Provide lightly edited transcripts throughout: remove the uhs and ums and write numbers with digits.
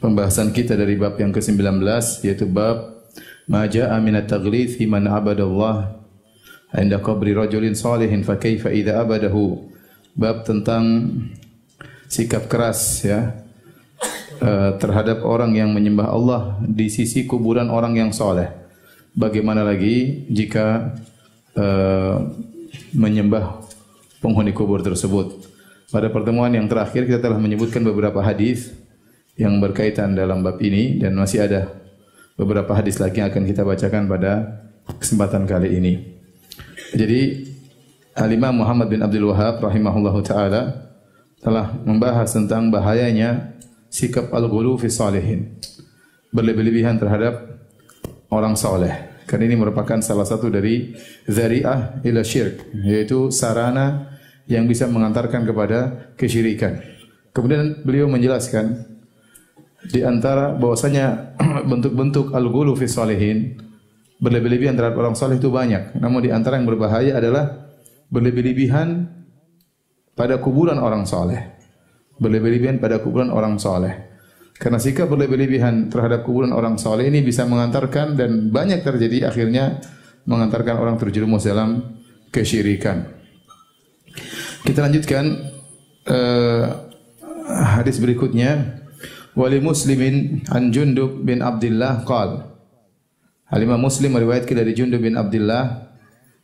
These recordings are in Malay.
Pembahasan kita dari bab yang ke-19 yaitu bab ma jaa'a min at-taghlith fi man 'abadallah 'inda qabri rajulin salihin fa kaifa idza abadahu. Bab tentang sikap keras terhadap orang yang menyembah Allah di sisi kuburan orang yang saleh. Bagaimana lagi jika menyembah penghuni kubur tersebut. Pada pertemuan yang terakhir kita telah menyebutkan beberapa hadis yang berkaitan dalam bab ini dan masih ada beberapa hadis lagi yang akan kita bacakan pada kesempatan kali ini. Jadi Al-Imam Muhammad bin Abdul Wahhab rahimahullahu taala telah membahas tentang bahayanya sikap al-ghulu fi salihin. Berlebih-lebihan terhadap orang saleh. Karena ini merupakan salah satu dari dzari'ah ila syirk, yaitu sarana yang bisa mengantarkan kepada kesyirikan. Kemudian beliau menjelaskan di antara bahwasanya bentuk-bentuk al-ghulu fi salihin, berlebih-lebihan terhadap orang saleh itu banyak. Namun di antara yang berbahaya adalah berlebih-lebihan pada kuburan orang saleh. Berlebih-lebihan pada kuburan orang saleh. Karena sikap berlebih-lebihan terhadap kuburan orang saleh ini bisa mengantarkan dan banyak terjadi akhirnya mengantarkan orang terjerumus dalam kesyirikan. Kita lanjutkan hadis berikutnya. Wali Muslimin an Jundub bin Abdullah qala. Al-Imam Muslim meriwayatkan dari Jundub bin Abdullah,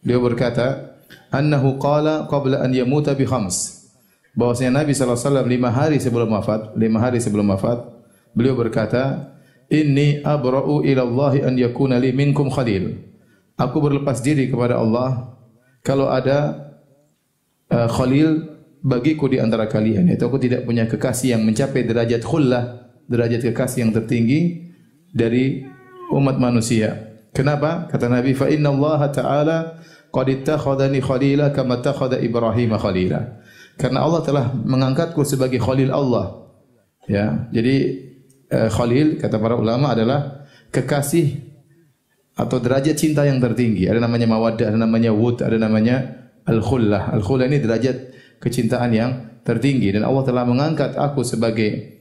beliau berkata, annahu qala qabla an yamuta bi khams. Bahwasanya Nabi sallallahu alaihi wasallam 5 hari sebelum wafat, beliau berkata, inni abra'u ila Allah an yakuna li minkum khalil. Aku berlepas diri kepada Allah kalau ada khalil bagiku di antara kalian, yaitu aku tidak punya kekasih yang mencapai derajat khullah, derajat kekasih yang tertinggi dari umat manusia. Kenapa? Kata Nabi, fa inna Allah Ta'ala qad ittakhadhani khalila kama ittakhadha Ibrahim khalila. Karena Allah telah mengangkatku sebagai khalil Allah. Ya, jadi khalil kata para ulama adalah kekasih atau derajat cinta yang tertinggi. Ada namanya mawaddah, ada namanya wud, ada namanya al-khullah. Al-khullah ini derajat kecintaan yang tertinggi dan Allah telah mengangkat aku sebagai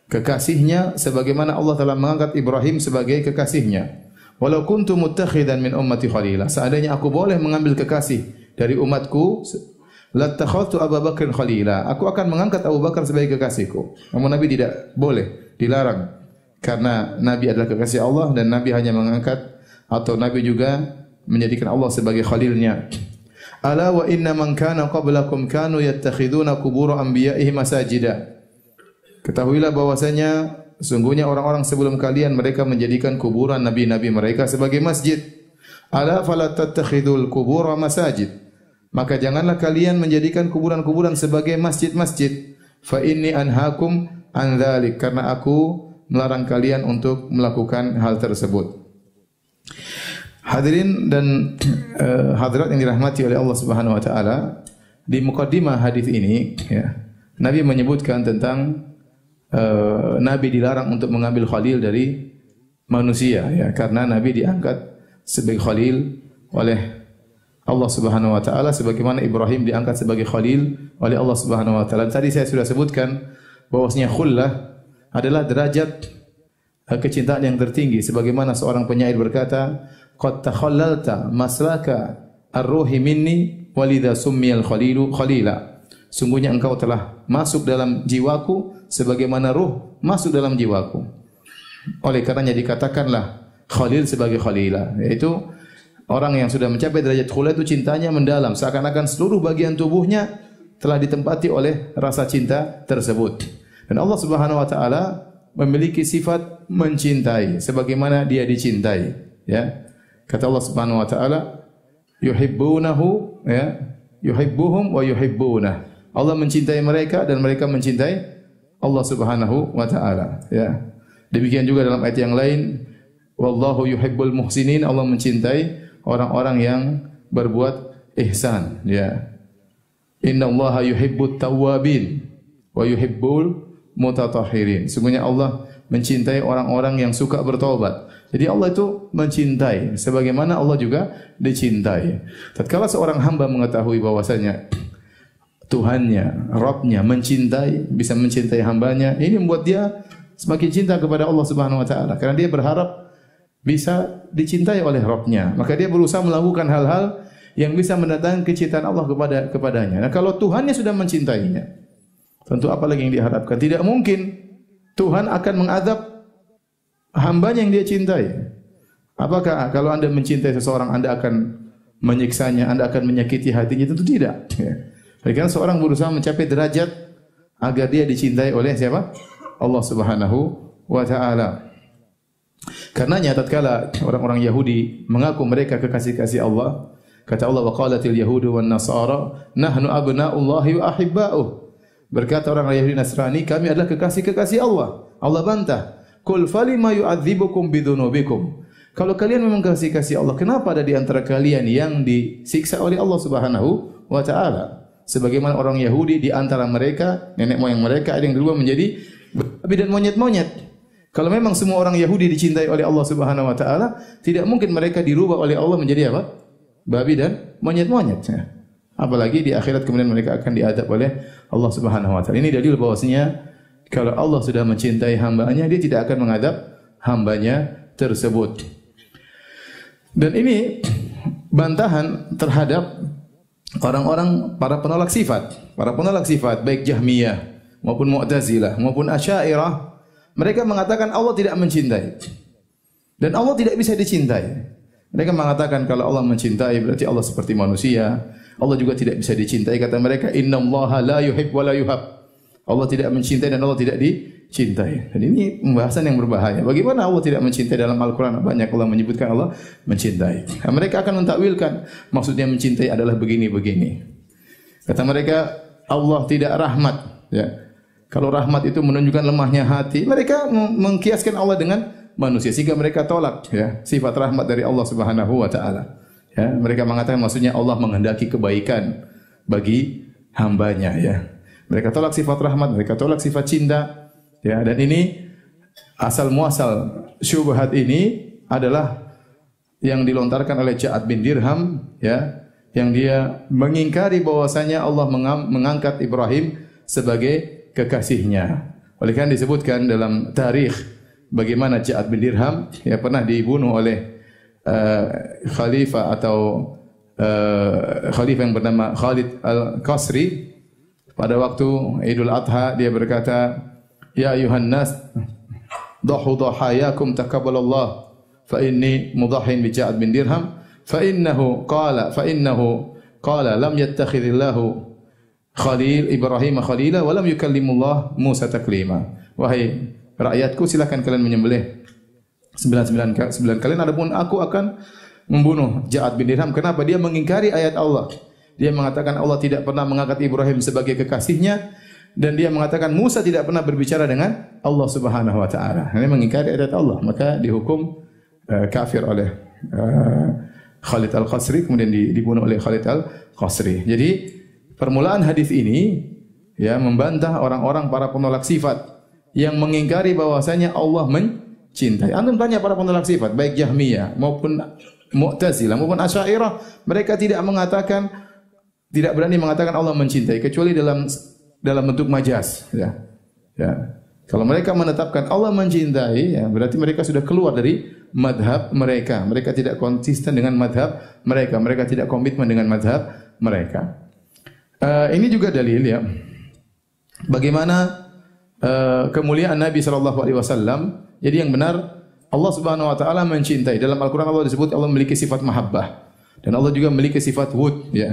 kekasihnya sebagaimana Allah telah mengangkat Ibrahim sebagai kekasihnya. Walau kuntu muttakhidan min ummati khalila. Seandainya aku boleh mengambil kekasih dari umatku, lattakhadtu Abu Bakr khalila. Aku akan mengangkat Abu Bakar sebagai kekasihku. Namun Nabi tidak boleh, dilarang. Karena Nabi adalah kekasih Allah dan Nabi hanya mengangkat atau Nabi juga menjadikan Allah sebagai khalilnya. Ala wa inna man kana qablakum kanu yattakhiduna qubur anbiya'ihim masajida. Ketahuilah bahwasanya sungguhnya orang-orang sebelum kalian mereka menjadikan kuburan nabi-nabi mereka sebagai masjid. Ala fala tattakhidul qubur masajid. Maka janganlah kalian menjadikan kuburan-kuburan sebagai masjid-masjid. Fa inni anhaakum an dzalik, karena aku melarang kalian untuk melakukan hal tersebut. Hadirin dan hadirat yang dirahmati oleh Allah Subhanahu wa taala, di mukaddimah hadis ini Nabi menyebutkan tentang Nabi dilarang untuk mengambil khalil dari manusia karena Nabi diangkat sebagai khalil oleh Allah Subhanahu wa taala sebagaimana Ibrahim diangkat sebagai khalil oleh Allah Subhanahu wa taala. Tadi saya sudah sebutkan bahwasanya khullah adalah derajat kecintaan yang tertinggi sebagaimana seorang penyair berkata, qad takhallalta maslaka ar-ruhi minni walidha summiyal khalilu khalila. Sungguhnya engkau telah masuk dalam jiwaku sebagaimana ruh masuk dalam jiwaku. Oleh karenanya dikatakanlah khalil sebagai khalila, yaitu orang yang sudah mencapai derajat khullah itu cintanya mendalam, seakan-akan seluruh bagian tubuhnya telah ditempati oleh rasa cinta tersebut. Dan Allah Subhanahu wa taala memiliki sifat mencintai sebagaimana Dia dicintai, ya. Kata Allah Subhanahu wa taala, yuhibbunahu yuhibbuhum wa yuhibbunah. Allah mencintai mereka dan mereka mencintai Allah Subhanahu wa taala, ya. Demikian juga dalam ayat yang lain, wallahu yuhibbul muhsinin. Allah mencintai orang-orang yang berbuat ihsan, ya. Innallaha yuhibbut tawwabin wa yuhibbul mutatahhirin. Sungguhnya Allah mencintai orang-orang yang suka bertaubat. Jadi Allah itu mencintai sebagaimana Allah juga dicintai. Tatkala seorang hamba mengetahui bahwasanya Tuhannya, Rabbnya, bisa mencintai hambanya, ini membuat dia semakin cinta kepada Allah Subhanahu wa taala karena dia berharap bisa dicintai oleh Rabbnya. Maka dia berusaha melakukan hal-hal yang bisa mendatangkan kecintaan Allah kepadanya. Nah, kalau Tuhannya sudah mencintainya, tentu apa lagi yang diharapkan? Tidak mungkin Tuhan akan mengadab hambanya yang dia cintai. Apakah kalau Anda mencintai seseorang Anda akan menyiksanya, Anda akan menyakiti hatinya? Tentu tidak. Karena seorang berusaha mencapai derajat agar dia dicintai oleh siapa? Allah Subhanahu wa taala. Karenanya tatkala orang-orang Yahudi mengaku mereka kekasih-kasih Allah, kata Allah, wa qalatil yahudu wan nasara nahnu abna'ullahi wa ahibba'uh. Berkata orang Yahudi Nasrani, kami adalah kekasih-kekasih Allah. Allah bantah, qul falima yu'adzibukum bidzunubikum. Kalau kalian memang kasih-kasih Allah, kenapa ada di antara kalian yang disiksa oleh Allah Subhanahu wa taala? Sebagaimana orang Yahudi di antara mereka, nenek moyang mereka ada yang berubah menjadi babi dan monyet-monyet. Kalau memang semua orang Yahudi dicintai oleh Allah Subhanahu wa taala, tidak mungkin mereka dirubah oleh Allah menjadi apa? Babi dan monyet-monyet. Apalagi di akhirat kemudian mereka akan diadab oleh Allah Subhanahu wa taala. Ini dalil bahwasanya kalau Allah sudah mencintai hambanya, dia tidak akan mengadab hambanya tersebut. Dan ini bantahan terhadap orang-orang para penolak sifat baik Jahmiyah maupun Mu'tazilah maupun Asy'ariyah, mereka mengatakan Allah tidak mencintai dan Allah tidak bisa dicintai. Mereka mengatakan kalau Allah mencintai berarti Allah seperti manusia. Allah juga tidak bisa dicintai. Kata mereka, innallaha la yuhibbu wa la yuhab. Allah tidak mencintai dan Allah tidak dicintai. Dan ini pembahasan yang berbahaya. Bagaimana Allah tidak mencintai? Dalam Al-Quran banyak Allah menyebutkan Allah mencintai. Nah, mereka akan mentakwilkan maksudnya mencintai adalah begini-begini. Kata mereka Allah tidak rahmat. Ya. Kalau rahmat itu menunjukkan lemahnya hati, mereka mengkiaskan Allah dengan manusia sehingga mereka tolak ya sifat rahmat dari Allah Subhanahu wa taala. Ya, mereka mengatakan maksudnya Allah menghendaki kebaikan bagi hambanya ya. Mereka tolak sifat rahmat, mereka tolak sifat cinta. Ya, dan ini asal muasal syubhat ini adalah yang dilontarkan oleh Ja'ad bin Dirham ya, yang dia mengingkari bahwasanya Allah mengangkat Ibrahim sebagai kekasihnya. Oleh karena disebutkan dalam tarikh bagaimana Ja'ad bin Dirham ya pernah dibunuh oleh khalifah atau khalifah yang bernama Khalid Al-Qasri. Pada waktu Idul Adha dia berkata, ya ayuhan nas dhahu dhahayakum taqabbalallah fa inni mudahhin bi Ja'ad bin Dirham fa innahu qala lam yattakhidillahu Khalil Ibrahim khalila wa lam yukallimullah Musa taklima. Wahai rakyatku, silakan kalian menyembelih 99 kalian, adapun aku akan membunuh Ja'ad bin Dirham. Kenapa? Dia mengingkari ayat Allah. Dia mengatakan Allah tidak pernah mengangkat Ibrahim sebagai kekasihnya dan dia mengatakan Musa tidak pernah berbicara dengan Allah Subhanahu wa taala. Ini mengingkari ayat Allah, maka dihukum kafir oleh Khalid Al-Qasri, kemudian dibunuh oleh Khalid Al-Qasri. Jadi permulaan hadis ini ya membantah orang-orang para penolak sifat yang mengingkari bahwasanya Allah mencintai. Antum tanya para penolak sifat baik Jahmiyah maupun Mu'tazilah maupun Asy'ariyah, mereka tidak berani mengatakan Allah mencintai kecuali dalam bentuk majaz ya. Ya. Kalau mereka menetapkan Allah mencintai ya berarti mereka sudah keluar dari madhab mereka. Mereka tidak konsisten dengan madhab mereka. Mereka tidak komitmen dengan madhab mereka. Ini juga dalil ya bagaimana kemuliaan Nabi sallallahu alaihi wasallam. Jadi yang benar Allah Subhanahu wa taala mencintai. Dalam Al-Qur'an Allah disebut Allah memiliki sifat mahabbah dan Allah juga memiliki sifat wud ya.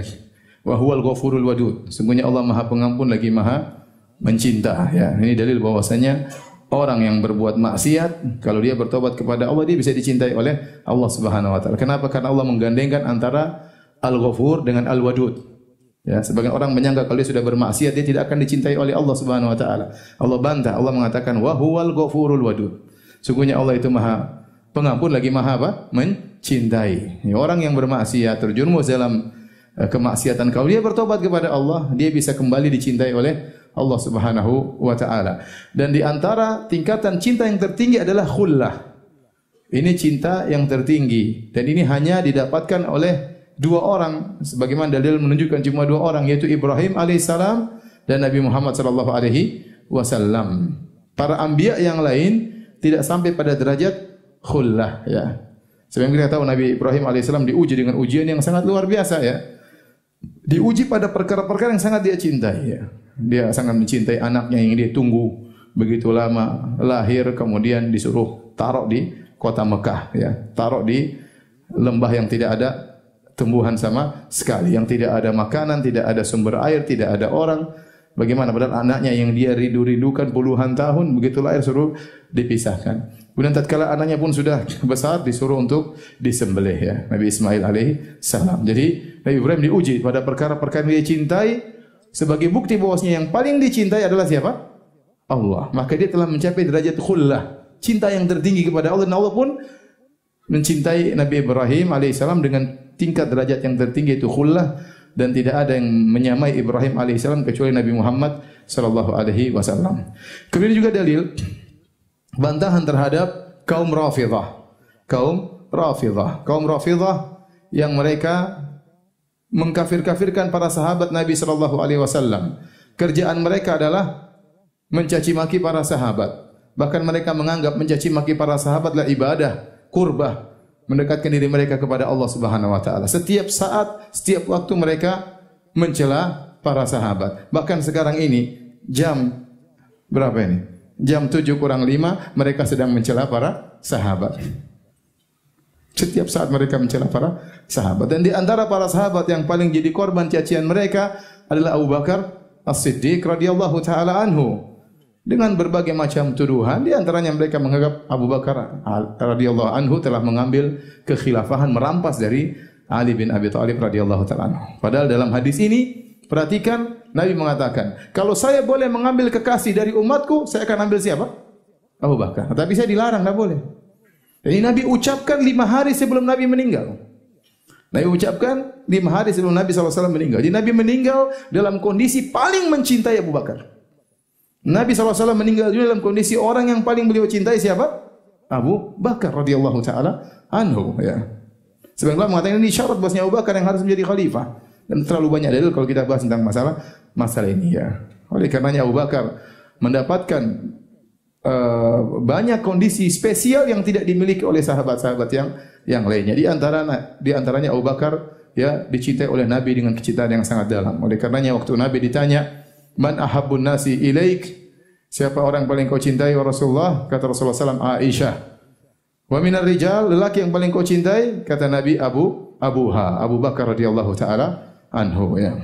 Wa huwal ghafurul wadud. Sungguhnya Allah Maha Pengampun lagi Maha Mencinta ya. Ini dalil bahwasanya orang yang berbuat maksiat kalau dia bertobat kepada Allah dia bisa dicintai oleh Allah Subhanahu wa taala. Kenapa? Karena Allah menggandengkan antara Al-Ghafur dengan Al-Wadud. Ya, sebagian orang menyangka kalau dia sudah bermaksiat dia tidak akan dicintai oleh Allah Subhanahu wa taala. Allah bantah, Allah mengatakan wa huwal ghafurul wadud. Sungguhnya Allah itu Maha Pengampun lagi Maha apa? Mencintai. Ya, orang yang bermaksiat terjerumus dalam kemaksiatan kalau dia bertobat kepada Allah, dia bisa kembali dicintai oleh Allah Subhanahu wa taala. Dan di antara tingkatan cinta yang tertinggi adalah khullah. Ini cinta yang tertinggi dan ini hanya didapatkan oleh dua orang, sebagaimana dalil menunjukkan cuma dua orang, yaitu Ibrahim alaihissalam dan Nabi Muhammad sallallahu alaihi wasallam. Para anbiya yang lain tidak sampai pada derajat khullah, ya. Sebagaimana kita tahu Nabi Ibrahim alaihissalam diuji dengan ujian yang sangat luar biasa, ya. Diuji pada perkara-perkara yang sangat dia cintai, ya. Dia sangat mencintai anaknya yang dia tunggu begitu lama, lahir, kemudian disuruh taruh di kota Mekah, ya. Taruh di lembah yang tidak ada tumbuhan sama sekali, yang tidak ada makanan, tidak ada sumber air, tidak ada orang. Bagaimana padahal anaknya yang dia rindu-rindukan puluhan tahun, begitu lahir suruh dipisahkan. Kemudian tatkala anaknya pun sudah besar, disuruh untuk disembelih, ya, Nabi Ismail alaihi salam. Jadi Nabi Ibrahim diuji pada perkara-perkara yang dia cintai, sebagai bukti bahwasanya yang paling dicintai adalah siapa? Allah. Maka dia telah mencapai derajat khullah, cinta yang tertinggi kepada Allah, dan Allah pun mencintai Nabi Ibrahim alaihissalam dengan tingkat derajat yang tertinggi, itu khullah, dan tidak ada yang menyamai Ibrahim alaihissalam kecuali Nabi Muhammad sallallahu alaihi wasallam. Kemudian juga dalil bantahan terhadap kaum Rafidhah. Kaum Rafidhah yang mereka mengkafir-kafirkan para sahabat Nabi sallallahu alaihi wasallam. Kerjaan mereka adalah mencaci maki para sahabat. Bahkan mereka menganggap mencaci maki para sahabat adalah ibadah, qurbah, mendekatkan diri mereka kepada Allah Subhanahu wa taala. Setiap saat, setiap waktu mereka mencela para sahabat. Bahkan sekarang ini jam berapa ini? Jam 7:05 mereka sedang mencela para sahabat. Setiap saat mereka mencela para sahabat. Dan di antara para sahabat yang paling jadi korban cacian mereka adalah Abu Bakar As-Siddiq radhiyallahu taala anhu. Dengan berbagai macam tuduhan, di antaranya mereka menganggap Abu Bakar radhiyallahu anhu telah mengambil kekhilafahan, merampas dari Ali bin Abi Thalib radhiyallahu taala anhu. Padahal dalam hadis ini, perhatikan, Nabi mengatakan, kalau saya boleh mengambil kekasih dari umatku, saya akan ambil siapa? Abu Bakar. Tapi saya dilarang, tidak boleh. Jadi Nabi ucapkan 5 hari sebelum Nabi meninggal. Nabi ucapkan 5 hari sebelum Nabi SAW meninggal. Jadi Nabi meninggal dalam kondisi paling mencintai Abu Bakar. Nabi SAW meninggal juga dalam kondisi orang yang paling beliau cintai siapa? Abu Bakar radhiyallahu taala anhu, ya. Sebenarnya mengatakan ini syarat bahwasanya Abu Bakar yang harus menjadi khalifah. Dan terlalu banyak dalil kalau kita bahas tentang masalah ini, ya. Oleh karenanya Abu Bakar mendapatkan banyak kondisi spesial yang tidak dimiliki oleh sahabat-sahabat yang lainnya. Di antaranya Abu Bakar, ya, dicintai oleh Nabi dengan kecintaan yang sangat dalam. Oleh karenanya waktu Nabi ditanya, "Man ahabbun nasi ilaik?" Siapa orang paling kau cintai wa Rasulullah? Kata Rasulullah SAW, Aisyah. Wa minar rijal, lelaki yang paling kau cintai? Kata Nabi, Abu Bakar radhiyallahu taala anhu, ya.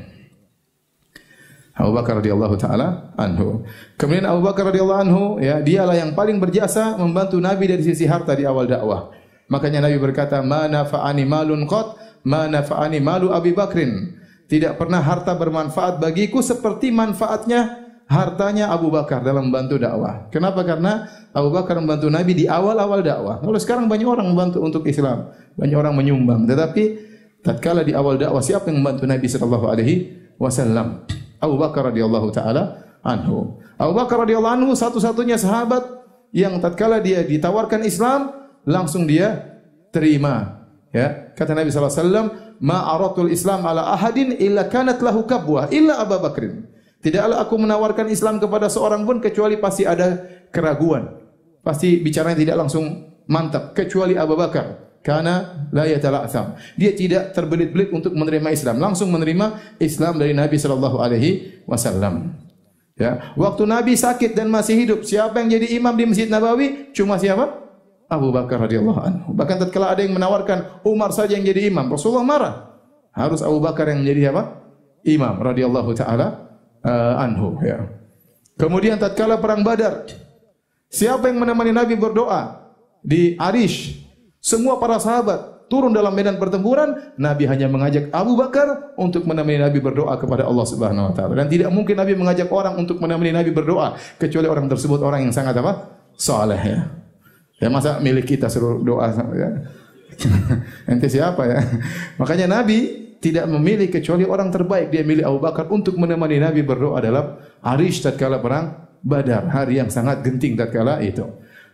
Abu Bakar radhiyallahu taala anhu. Kemudian Abu Bakar radhiyallahu anhu, ya, dialah yang paling berjasa membantu Nabi dari sisi harta di awal dakwah. Makanya Nabi berkata, "Ma nafa'ani malun qat, ma nafa'ani malu Abi Bakrin." Tidak pernah harta bermanfaat bagiku seperti manfaatnya hartanya Abu Bakar dalam membantu dakwah. Kenapa? Karena Abu Bakar membantu Nabi di awal-awal dakwah. Kalau sekarang banyak orang membantu untuk Islam, banyak orang menyumbang. Tetapi tatkala di awal dakwah, siapa yang membantu Nabi sallallahu alaihi wasallam? Abu Bakar radhiyallahu taala anhu. Abu Bakar radhiyallahu anhu satu-satunya sahabat yang tatkala dia ditawarkan Islam langsung dia terima. Ya, kata Nabi sallallahu alaihi wasallam, "Ma aratul Islam ala ahadin illa kanat lahu kabwah illa Abu Bakrin." Tidaklah aku menawarkan Islam kepada seorang pun kecuali pasti ada keraguan. Pasti bicaranya tidak langsung mantap kecuali Abu Bakar. Karena la yatala'tham. Dia tidak terbelit-belit untuk menerima Islam, langsung menerima Islam dari Nabi sallallahu alaihi wasallam. Ya, waktu Nabi sakit dan masih hidup, siapa yang jadi imam di Masjid Nabawi? Cuma siapa? Abu Bakar radhiyallahu anhu. Bahkan tatkala ada yang menawarkan Umar saja yang jadi imam, Rasulullah marah. Harus Abu Bakar yang menjadi apa? Imam radhiyallahu taala anhu, ya. Kemudian tatkala perang Badar, siapa yang menemani Nabi berdoa di Arish? Semua para sahabat turun dalam medan pertempuran, Nabi hanya mengajak Abu Bakar untuk menemani Nabi berdoa kepada Allah Subhanahu wa taala. Dan tidak mungkin Nabi mengajak orang untuk menemani Nabi berdoa kecuali orang tersebut orang yang sangat apa? Saleh, ya. Ya, masa milik kita suruh doa, ya. Ente siapa, ya? Makanya Nabi tidak memilih kecuali orang terbaik. Dia milih Abu Bakar untuk menemani Nabi berdoa dalam Arish tatkala perang Badar, hari yang sangat genting tatkala itu.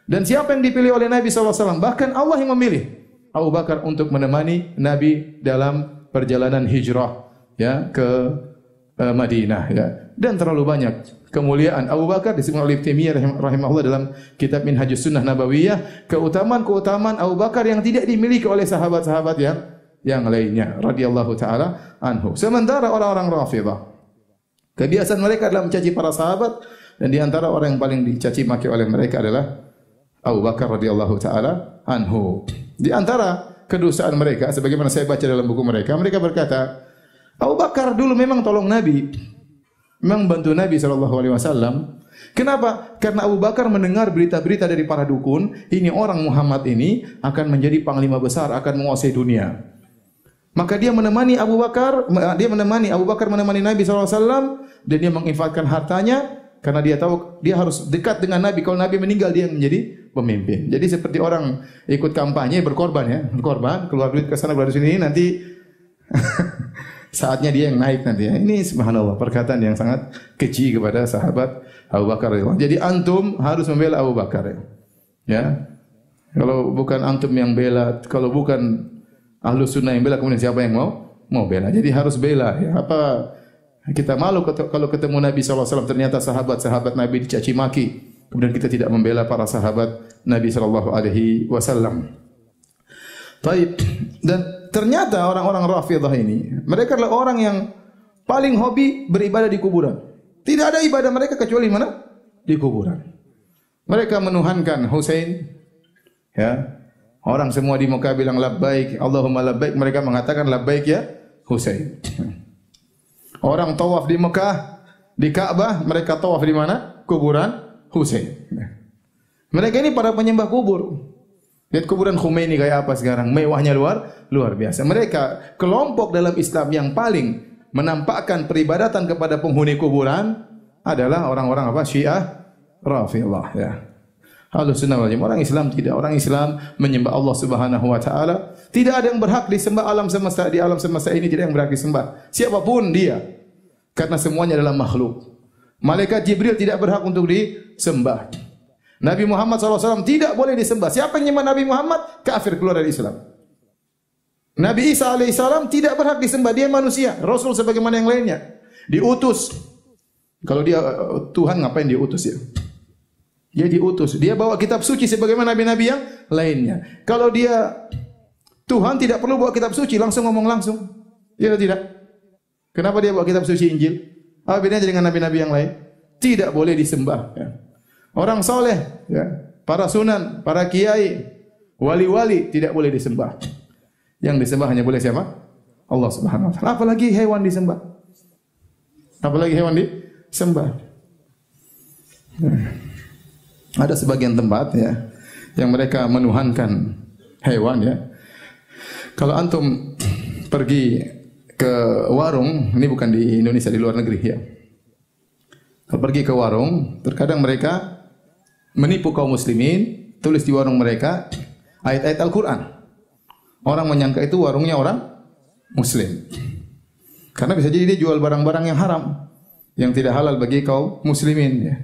Dan siapa yang dipilih oleh Nabi SAW? Bahkan Allah yang memilih Abu Bakar untuk menemani Nabi dalam perjalanan hijrah ya ke Madinah ya. Dan terlalu banyak kemuliaan Abu Bakar disebut oleh Taimiyah rahimahullah dalam kitab Minhajus Sunnah Nabawiyah, keutamaan Abu Bakar yang tidak dimiliki oleh sahabat-sahabat yang lainnya radhiyallahu taala anhu. Sementara orang-orang Rafidhah kebiasaan mereka adalah mencaci para sahabat, dan di antara orang yang paling dicaci maki oleh mereka adalah Abu Bakar radhiyallahu taala anhu. Di antara kedosaan mereka sebagaimana saya baca dalam buku mereka, mereka berkata, Abu Bakar dulu memang tolong Nabi, memang bantu Nabi SAW. Kenapa? Karena Abu Bakar mendengar berita-berita dari para dukun, ini orang Muhammad ini akan menjadi panglima besar, akan menguasai dunia. Maka dia menemani Abu Bakar menemani Nabi SAW, dan dia menginfakkan hartanya karena dia tahu dia harus dekat dengan Nabi. Kalau Nabi meninggal dia menjadi pemimpin. Jadi seperti orang ikut kampanye berkorban, keluar duit ke sana keluar sini, nanti saatnya dia yang naik nanti ya. Ini subhanallah perkataan yang sangat keji kepada sahabat Abu Bakar. Jadi antum harus membela Abu Bakar ya. Kalau bukan antum yang bela, kalau bukan ahlu sunnah yang bela, kemudian siapa yang mau bela? Jadi harus bela ya. Apa kita malu kalau ketemu Nabi SAW ternyata sahabat-sahabat Nabi dicaci maki, kemudian kita tidak membela para sahabat Nabi SAW. Taib. Dan ternyata orang-orang Rafidhah ini, mereka adalah orang yang paling hobi beribadah di kuburan. Tidak ada ibadah mereka kecuali mana? Di kuburan. Mereka menuhankan Husain. Ya. Orang semua di Mekah bilang labbaik, Allahumma labbaik, mereka mengatakan labbaik ya Husain. Orang tawaf di Mekah, di Ka'bah, mereka tawaf di mana? Kuburan Husain. Mereka ini para penyembah kubur. Lihat kuburan Khomeini kayak apa sekarang, mewahnya luar biasa. Mereka kelompok dalam Islam yang paling menampakkan peribadatan kepada penghuni kuburan adalah orang-orang apa? Syiah Rafidhah ya. Ahlus Sunnah wal Jamaah, orang Islam tidak. Orang Islam menyembah Allah Subhanahu wa taala. Tidak ada yang berhak disembah di alam semesta ini, tidak ada yang berhak disembah. Siapapun dia. Karena semuanya adalah makhluk. Malaikat Jibril tidak berhak untuk disembah. Nabi Muhammad SAW tidak boleh disembah. Siapa yang menyembah Nabi Muhammad, kafir, keluar dari Islam. Nabi Isa alaihissalam tidak berhak disembah. Dia manusia, Rasul sebagaimana yang lainnya. Diutus. Kalau dia Tuhan, ngapain dia utus ya? Dia diutus. Dia bawa kitab suci sebagaimana nabi-nabi yang lainnya. Kalau dia Tuhan, tidak perlu bawa kitab suci, langsung ngomong langsung. Ya tidak? Kenapa dia bawa kitab suci Injil? Apa bedanya dengan nabi-nabi yang lain? Tidak boleh disembah. Ya. Orang soleh, ya, para sunan, para kiai, wali-wali tidak boleh disembah. Yang disembah hanya boleh siapa? Allah Subhanahu wa taala. Apalagi hewan disembah. Apalagi hewan disembah. Ada sebagian tempat ya yang mereka menuhankan hewan ya. Kalau antum pergi ke warung, ini bukan di Indonesia, di luar negeri ya. Kalau pergi ke warung, terkadang mereka menipu kaum muslimin, tulis di warung mereka ayat-ayat Al-Quran. Orang menyangka itu warungnya orang muslim. Karena bisa jadi dia jual barang-barang yang haram, yang tidak halal bagi kaum muslimin. Ya.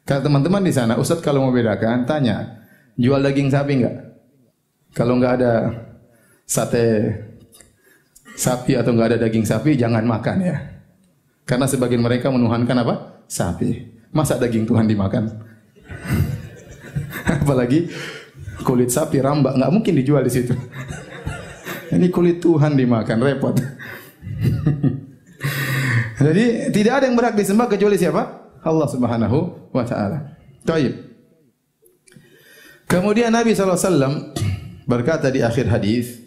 Kalau teman-teman di sana, Ustaz kalau mau bedakan, tanya, jual daging sapi enggak? Kalau enggak ada sate sapi atau enggak ada daging sapi, jangan makan ya. Karena sebagian mereka menuhankan apa? Sapi. Masa daging Tuhan dimakan? Apalagi kulit sapi rambak, nggak mungkin dijual di situ. Ini kulit Tuhan dimakan, repot. Jadi tidak ada yang berhak disembah kecuali siapa? Allah Subhanahu wa taala. Baik. Kemudian Nabi SAW berkata di akhir hadis,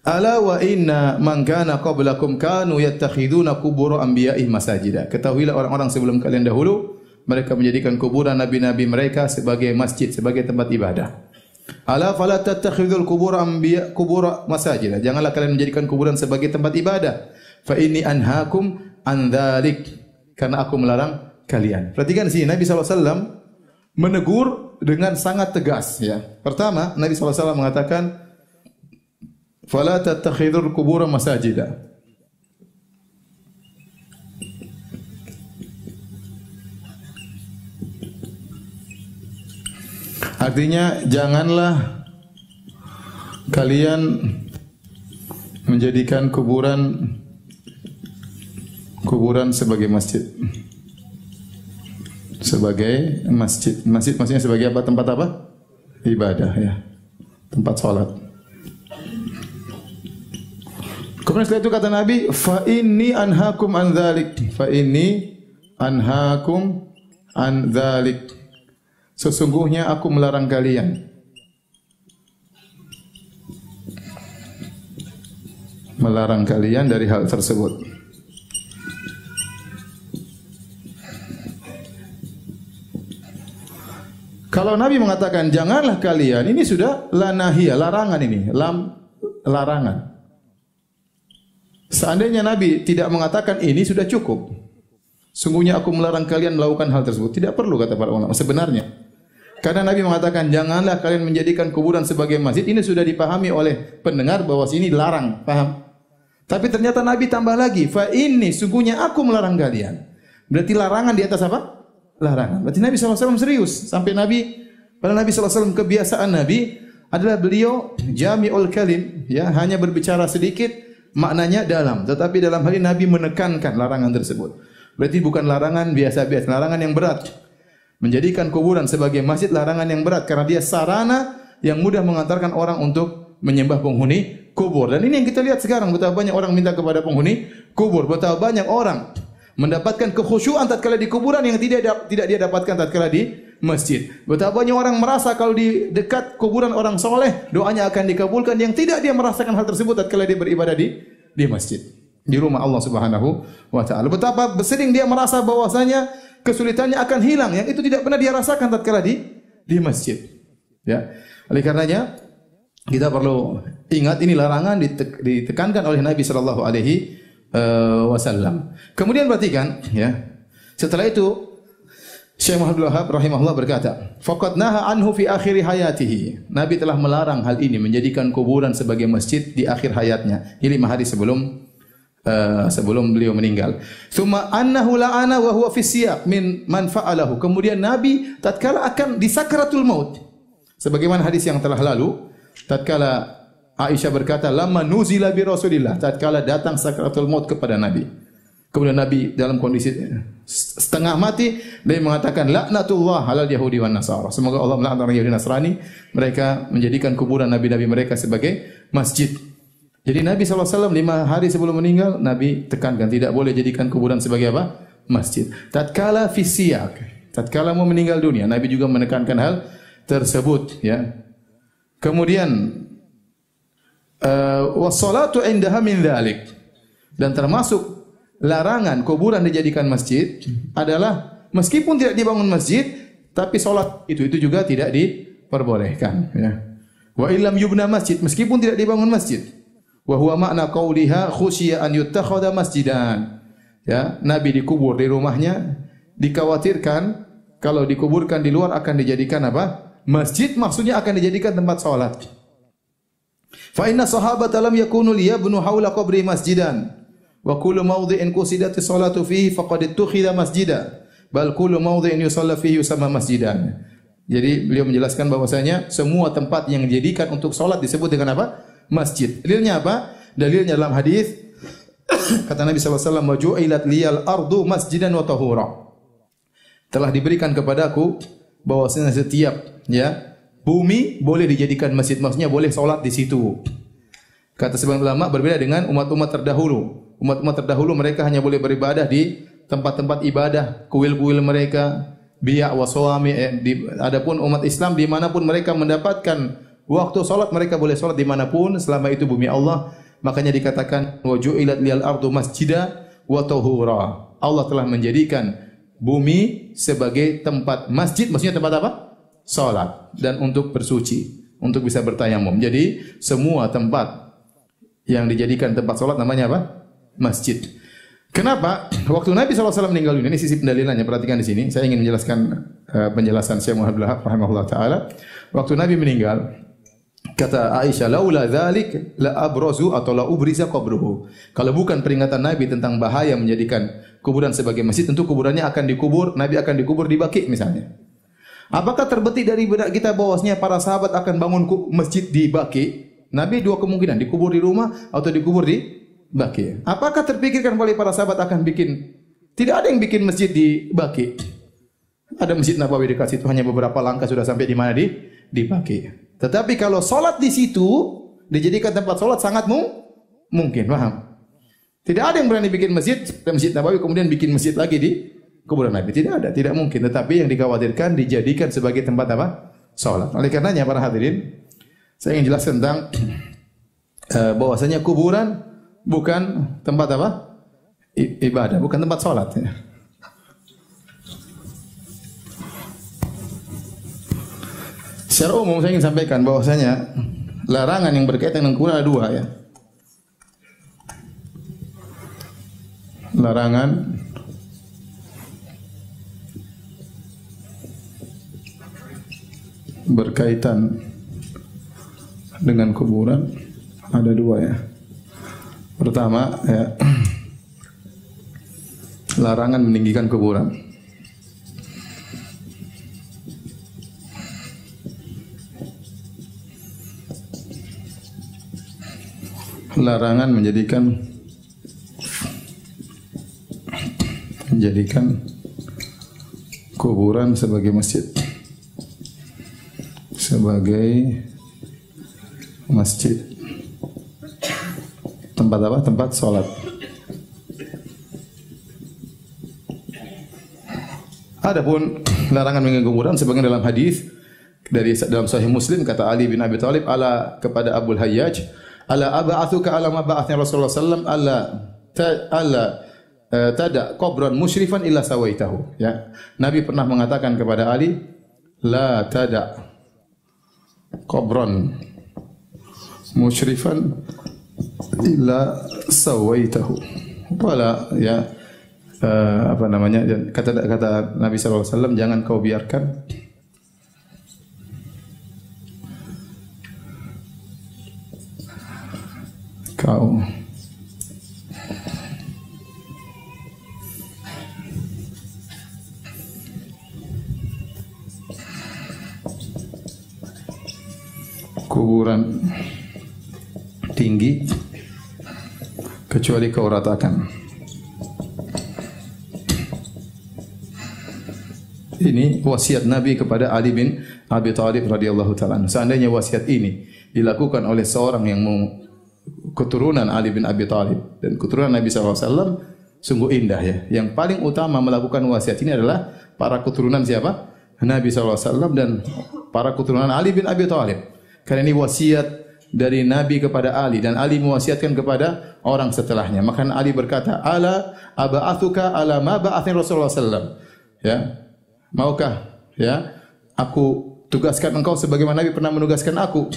"Ala wa inna man kana qablakum kanu yattakhiduna qubur anbiya'ihim masajida." Ketahuilah orang-orang sebelum kalian dahulu mereka menjadikan kuburan nabi-nabi mereka sebagai masjid, sebagai tempat ibadah. Ala fala tattakhidul qubur anbiya qubur masajid. Janganlah kalian menjadikan kuburan sebagai tempat ibadah. Fa inni anhaakum an dzalik. Karena aku melarang kalian. Perhatikan sini Nabi SAW menegur dengan sangat tegas ya. Pertama, Nabi SAW mengatakan fala tattakhidul qubur masajid. Artinya janganlah kalian menjadikan kuburan sebagai masjid. Sebagai masjid. Masjid maksudnya sebagai apa? Tempat apa? Ibadah ya. Tempat salat. Kemudian setelah itu kata Nabi, fa inni anhaakum an dzalik. Fa inni anhaakum an dzalik. Sesungguhnya aku melarang kalian. Melarang kalian dari hal tersebut. Kalau Nabi mengatakan janganlah kalian, ini sudah lanahiyah, larangan ini, larangan. Seandainya Nabi tidak mengatakan ini sudah cukup. Sungguhnya aku melarang kalian melakukan hal tersebut. Tidak perlu kata para ulama sebenarnya. Karena Nabi mengatakan janganlah kalian menjadikan kuburan sebagai masjid, ini sudah dipahami oleh pendengar bahwa ini larang, paham? Tapi ternyata Nabi tambah lagi, fa ini sungguhnya aku melarang kalian. Berarti larangan di atas apa? Larangan. Berarti Nabi SAW serius. Sampai pada Nabi SAW kebiasaan Nabi adalah beliau jami'ul kalim, ya, hanya berbicara sedikit, maknanya dalam. Tetapi dalam hal ini Nabi menekankan larangan tersebut. Berarti bukan larangan biasa-biasa, larangan yang berat. Menjadikan kuburan sebagai masjid larangan yang berat karena dia sarana yang mudah mengantarkan orang untuk menyembah penghuni kubur. Dan ini yang kita lihat sekarang, betapa banyak orang minta kepada penghuni kubur, betapa banyak orang mendapatkan kekhusyuan tatkala di kuburan yang tidak dia dapatkan tatkala di masjid. Betapa banyak orang merasa kalau di dekat kuburan orang soleh doanya akan dikabulkan yang tidak dia merasakan hal tersebut tatkala dia beribadah di masjid, di rumah Allah Subhanahu wa taala. Betapa sering dia merasa bahwasanya kesulitannya akan hilang yang itu tidak pernah dia rasakan tatkala di masjid. Ya. Oleh karenanya kita perlu ingat ini larangan ditekankan oleh Nabi sallallahu alaihi wasallam. Kemudian perhatikan ya. Setelah itu Syekh Muhammad Wahab rahimahullah berkata, "Faqad naha anhu fi akhir hayatihi." Nabi telah melarang hal ini menjadikan kuburan sebagai masjid di akhir hayatnya. Ini 5 hari sebelum beliau meninggal. Tsumma annahu la'ana wa huwa fi siyaq min man fa'alahu. Kemudian Nabi tatkala akan di sakaratul maut. Sebagaimana hadis yang telah lalu, tatkala Aisyah berkata, "Lamma nuzila bi Rasulillah." Tatkala datang sakaratul maut kepada Nabi. Kemudian Nabi dalam kondisi setengah mati, dia mengatakan, "Laknatullah 'alal yahudi wan nasara." Semoga Allah melaknat orang Yahudi Nasrani, mereka menjadikan kuburan nabi-nabi mereka sebagai masjid. Jadi Nabi SAW 5 hari sebelum meninggal, Nabi tekankan tidak boleh jadikan kuburan sebagai apa? Masjid. Tatkala fisiyak, tatkala mau meninggal dunia, Nabi juga menekankan hal tersebut. Ya. Kemudian wassalatu indaha min dzalik. Dan termasuk larangan kuburan dijadikan masjid adalah meskipun tidak dibangun masjid, tapi salat itu juga tidak diperbolehkan, ya. Wa illam yubna masjid, meskipun tidak dibangun masjid. Wa huwa makna qauliha khusyiya an yuttakhadha masjidan. Ya, Nabi dikubur di rumahnya, dikhawatirkan kalau dikuburkan di luar akan dijadikan apa? Masjid, maksudnya akan dijadikan tempat salat. Fa inna sahabata lam yakunu liyabnu haula qabri masjidan wa kullu mawdhi'in qusidati salatu fihi faqad ittukhidha masjida bal kullu mawdhi'in yusalla fihi yusamma masjidan. Jadi beliau menjelaskan bahwasanya semua tempat yang dijadikan untuk salat disebut dengan apa? Masjid. Dalilnya apa? Dalilnya dalam hadis kata Nabi sallallahu alaihi wasallam, "Wa ju'ilat liyal ardu masjidan wa tahura." Telah diberikan kepadaku bahwasanya setiap bumi boleh dijadikan masjid, maksudnya boleh salat di situ. Kata sebagian ulama berbeda dengan umat-umat terdahulu. Umat-umat terdahulu mereka hanya boleh beribadah di tempat-tempat ibadah, kuil-kuil mereka, biya wa sawami. Adapun umat Islam dimanapun mereka mendapatkan waktu salat, mereka boleh salat dimanapun selama itu bumi Allah. Makanya dikatakan wa ju'ilat liyal ardu masjida wa tahura. Allah telah menjadikan bumi sebagai tempat masjid, maksudnya tempat apa? Salat dan untuk bersuci, untuk bisa bertayamum. Jadi semua tempat yang dijadikan tempat salat namanya apa? Masjid. Kenapa? Waktu Nabi SAW meninggal dunia, ini sisi pendalilannya, perhatikan di sini. Saya ingin menjelaskan penjelasan Syekh Muhammad Wahab rahimahullah taala. Waktu Nabi meninggal, kata Aisyah, "Laula dzalik la abrazu atau la ubriza qabruhu." Kalau bukan peringatan Nabi tentang bahaya menjadikan kuburan sebagai masjid, tentu kuburannya akan dikubur, Nabi akan dikubur di Baqi misalnya. Apakah terbetik dari benak kita bahwasanya para sahabat akan bangun masjid di Baqi? Nabi dua kemungkinan, dikubur di rumah atau dikubur di Baqi'. Apakah terpikirkan oleh para sahabat akan bikin? Tidak ada yang bikin masjid di Baqi'. Ada Masjid Nabawi dekat situ, hanya beberapa langkah sudah sampai di mana, di Baqi'. Tetapi kalau salat di situ dijadikan tempat salat sangat mungkin, paham? Tidak ada yang berani bikin Masjid Nabawi kemudian bikin masjid lagi di kuburan Nabi. Tidak ada, tidak mungkin. Tetapi yang dikhawatirkan dijadikan sebagai tempat apa? Salat. Oleh karenanya para hadirin, saya ingin jelaskan tentang bahwasanya kuburan bukan tempat apa? Ibadah, bukan tempat salat. Ya. Secara umum saya ingin sampaikan bahwasanya larangan yang berkaitan dengan kuburan ada dua ya. Larangan berkaitan dengan kuburan ada dua ya. Pertama ya, larangan meninggikan kuburan. Larangan menjadikan kuburan sebagai masjid. Tempat apa? Tempat sholat. Adapun larangan meninggikan kuburan sebagian dalam hadis dalam Sahih Muslim kata Ali bin Abi Thalib kepada Abu Hayyaj, ala aba'athuka ala ma ba'athni Rasulullah sallallahu tada qabran musyrifan illa sawaitahu. Ya. Nabi pernah mengatakan kepada Ali, la tada qabran musyrifan illa sawaitahu. Wala ya kata Nabi sallallahu alaihi wasallam, jangan kau biarkan kuburan tinggi kecuali kau ratakan. Ini wasiat Nabi kepada Ali bin Abi Thalib radhiyallahu taala. Seandainya wasiat ini dilakukan oleh seorang yang keturunan Ali bin Abi Thalib dan keturunan Nabi SAW, sungguh indah ya. Yang paling utama melakukan wasiat ini adalah para keturunan siapa? Nabi SAW dan para keturunan Ali bin Abi Thalib. Karena ini wasiat dari Nabi kepada Ali dan Ali mewasiatkan kepada orang setelahnya. Maka Ali berkata, ala aba'athuka ala ma ba'athni Rasulullah SAW. Ya. Maukah ya aku tugaskan engkau sebagaimana Nabi pernah menugaskan aku?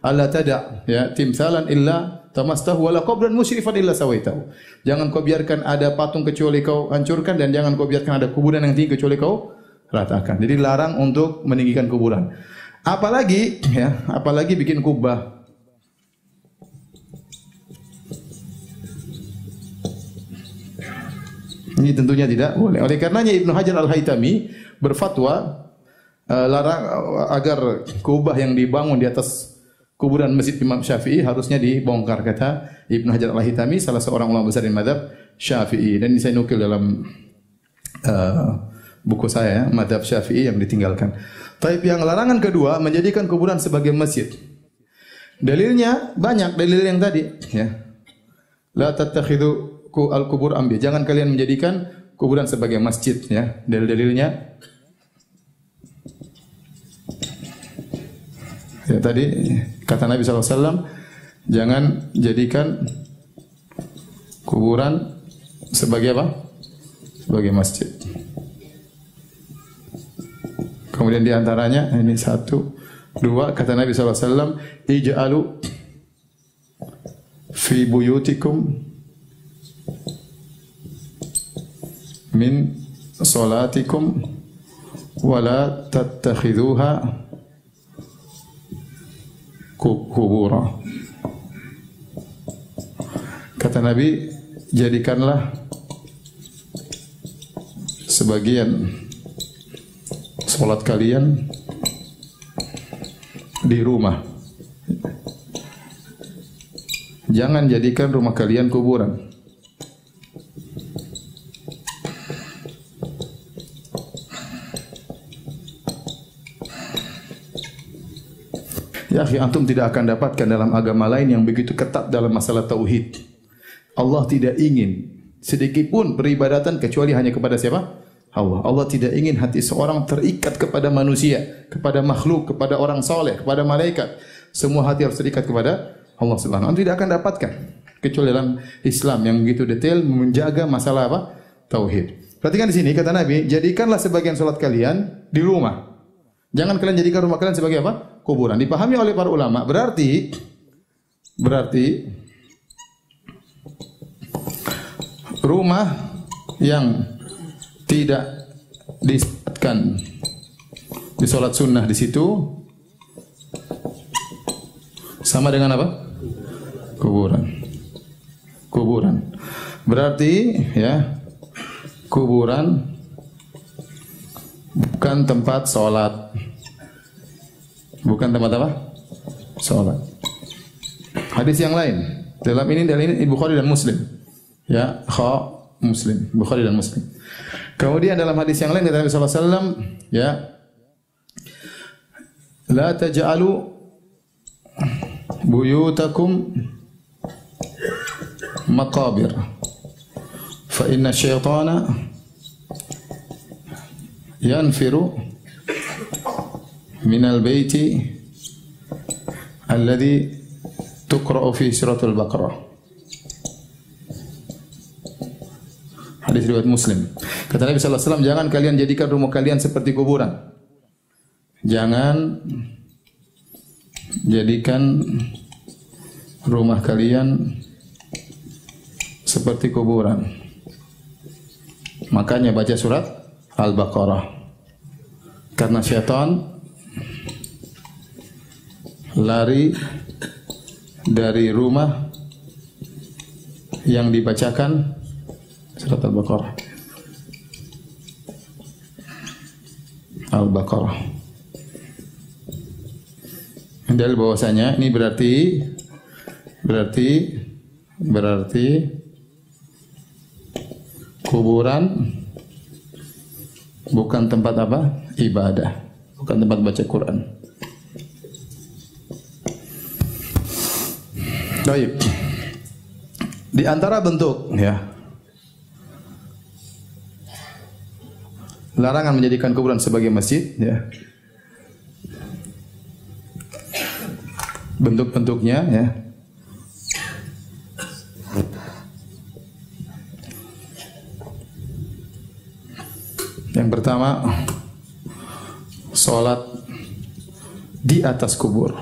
Alla tada ya timsalan illa tamastahu wala qabran musyrifan illa sawaitahu. Jangan kau biarkan ada patung kecuali kau hancurkan dan jangan kau biarkan ada kuburan yang tinggi kecuali kau ratakan. Jadi larang untuk meninggikan kuburan. Apalagi bikin kubah. Ini tentunya tidak boleh. Oleh karenanya Ibnu Hajar Al-Haytami berfatwa larang agar kubah yang dibangun di atas kuburan Masjid Imam Syafi'i harusnya dibongkar, kata Ibnu Hajar Al-Haytami, salah seorang ulama besar di mazhab Syafi'i, dan ini saya nukil dalam buku saya, mazhab Syafi'i yang ditinggalkan. Tapi yang larangan kedua, menjadikan kuburan sebagai masjid. Dalilnya banyak, dalil yang tadi ya. La tattakhidhu al-qubur anbiya. Jangan kalian menjadikan kuburan sebagai masjid ya. Dalil-dalilnya ya, tadi kata Nabi SAW, jangan jadikan kuburan sebagai apa? Sebagai masjid. Kemudian di antaranya ini 1, 2 kata Nabi SAW, ij'alu fi buyutikum min salatikum wala tattakhidhuha kubura. Kata Nabi, jadikanlah sebagian salat kalian di rumah jangan jadikan rumah kalian kuburan. Ya, antum tidak akan dapatkan dalam agama lain yang begitu ketat dalam masalah tauhid. Allah tidak ingin sedikit pun peribadatan kecuali hanya kepada siapa? Allah. Allah tidak ingin hati seorang terikat kepada manusia, kepada makhluk, kepada orang soleh, kepada malaikat. Semua hati harus terikat kepada Allah Subhanahu wa taala. Tidak akan dapatkan kecuali dalam Islam yang begitu detail menjaga masalah apa? Tauhid. Perhatikan di sini kata Nabi, jadikanlah sebagian salat kalian di rumah. Jangan kalian jadikan rumah kalian sebagai apa? Kuburan. Dipahami oleh para ulama, berarti rumah yang tidak disebutkan di salat sunnah di situ sama dengan apa? Kuburan. Kuburan. Berarti ya, kuburan bukan tempat salat. Bukan tempat apa? Salat. Hadis yang lain. Dalam ini Bukhari dan Muslim. Ya, Muslim, Bukhari dan Muslim. Kemudian dalam hadis yang lain kata Nabi sallallahu alaihi wasallam, ya, la taj'alu buyutakum maqabir fa inna syaitana yanfiru minal baiti alladhi tuqra'u fi suratul Baqarah. Hadis riwayat Muslim. Kata Nabi sallallahu alaihi wasallam, jangan kalian jadikan rumah kalian seperti kuburan. Jangan jadikan rumah kalian seperti kuburan. Makanya baca surat Al-Baqarah. Karena syaitan lari dari rumah yang dibacakan surat Al-Baqarah. Al-Baqarah. Dalil bahwasanya ini berarti kuburan bukan tempat apa? Ibadah, bukan tempat baca Quran. Baik. Di antara bentuk ya larangan menjadikan kuburan sebagai masjid ya. Bentuk-bentuknya ya. Yang pertama, salat di atas kubur.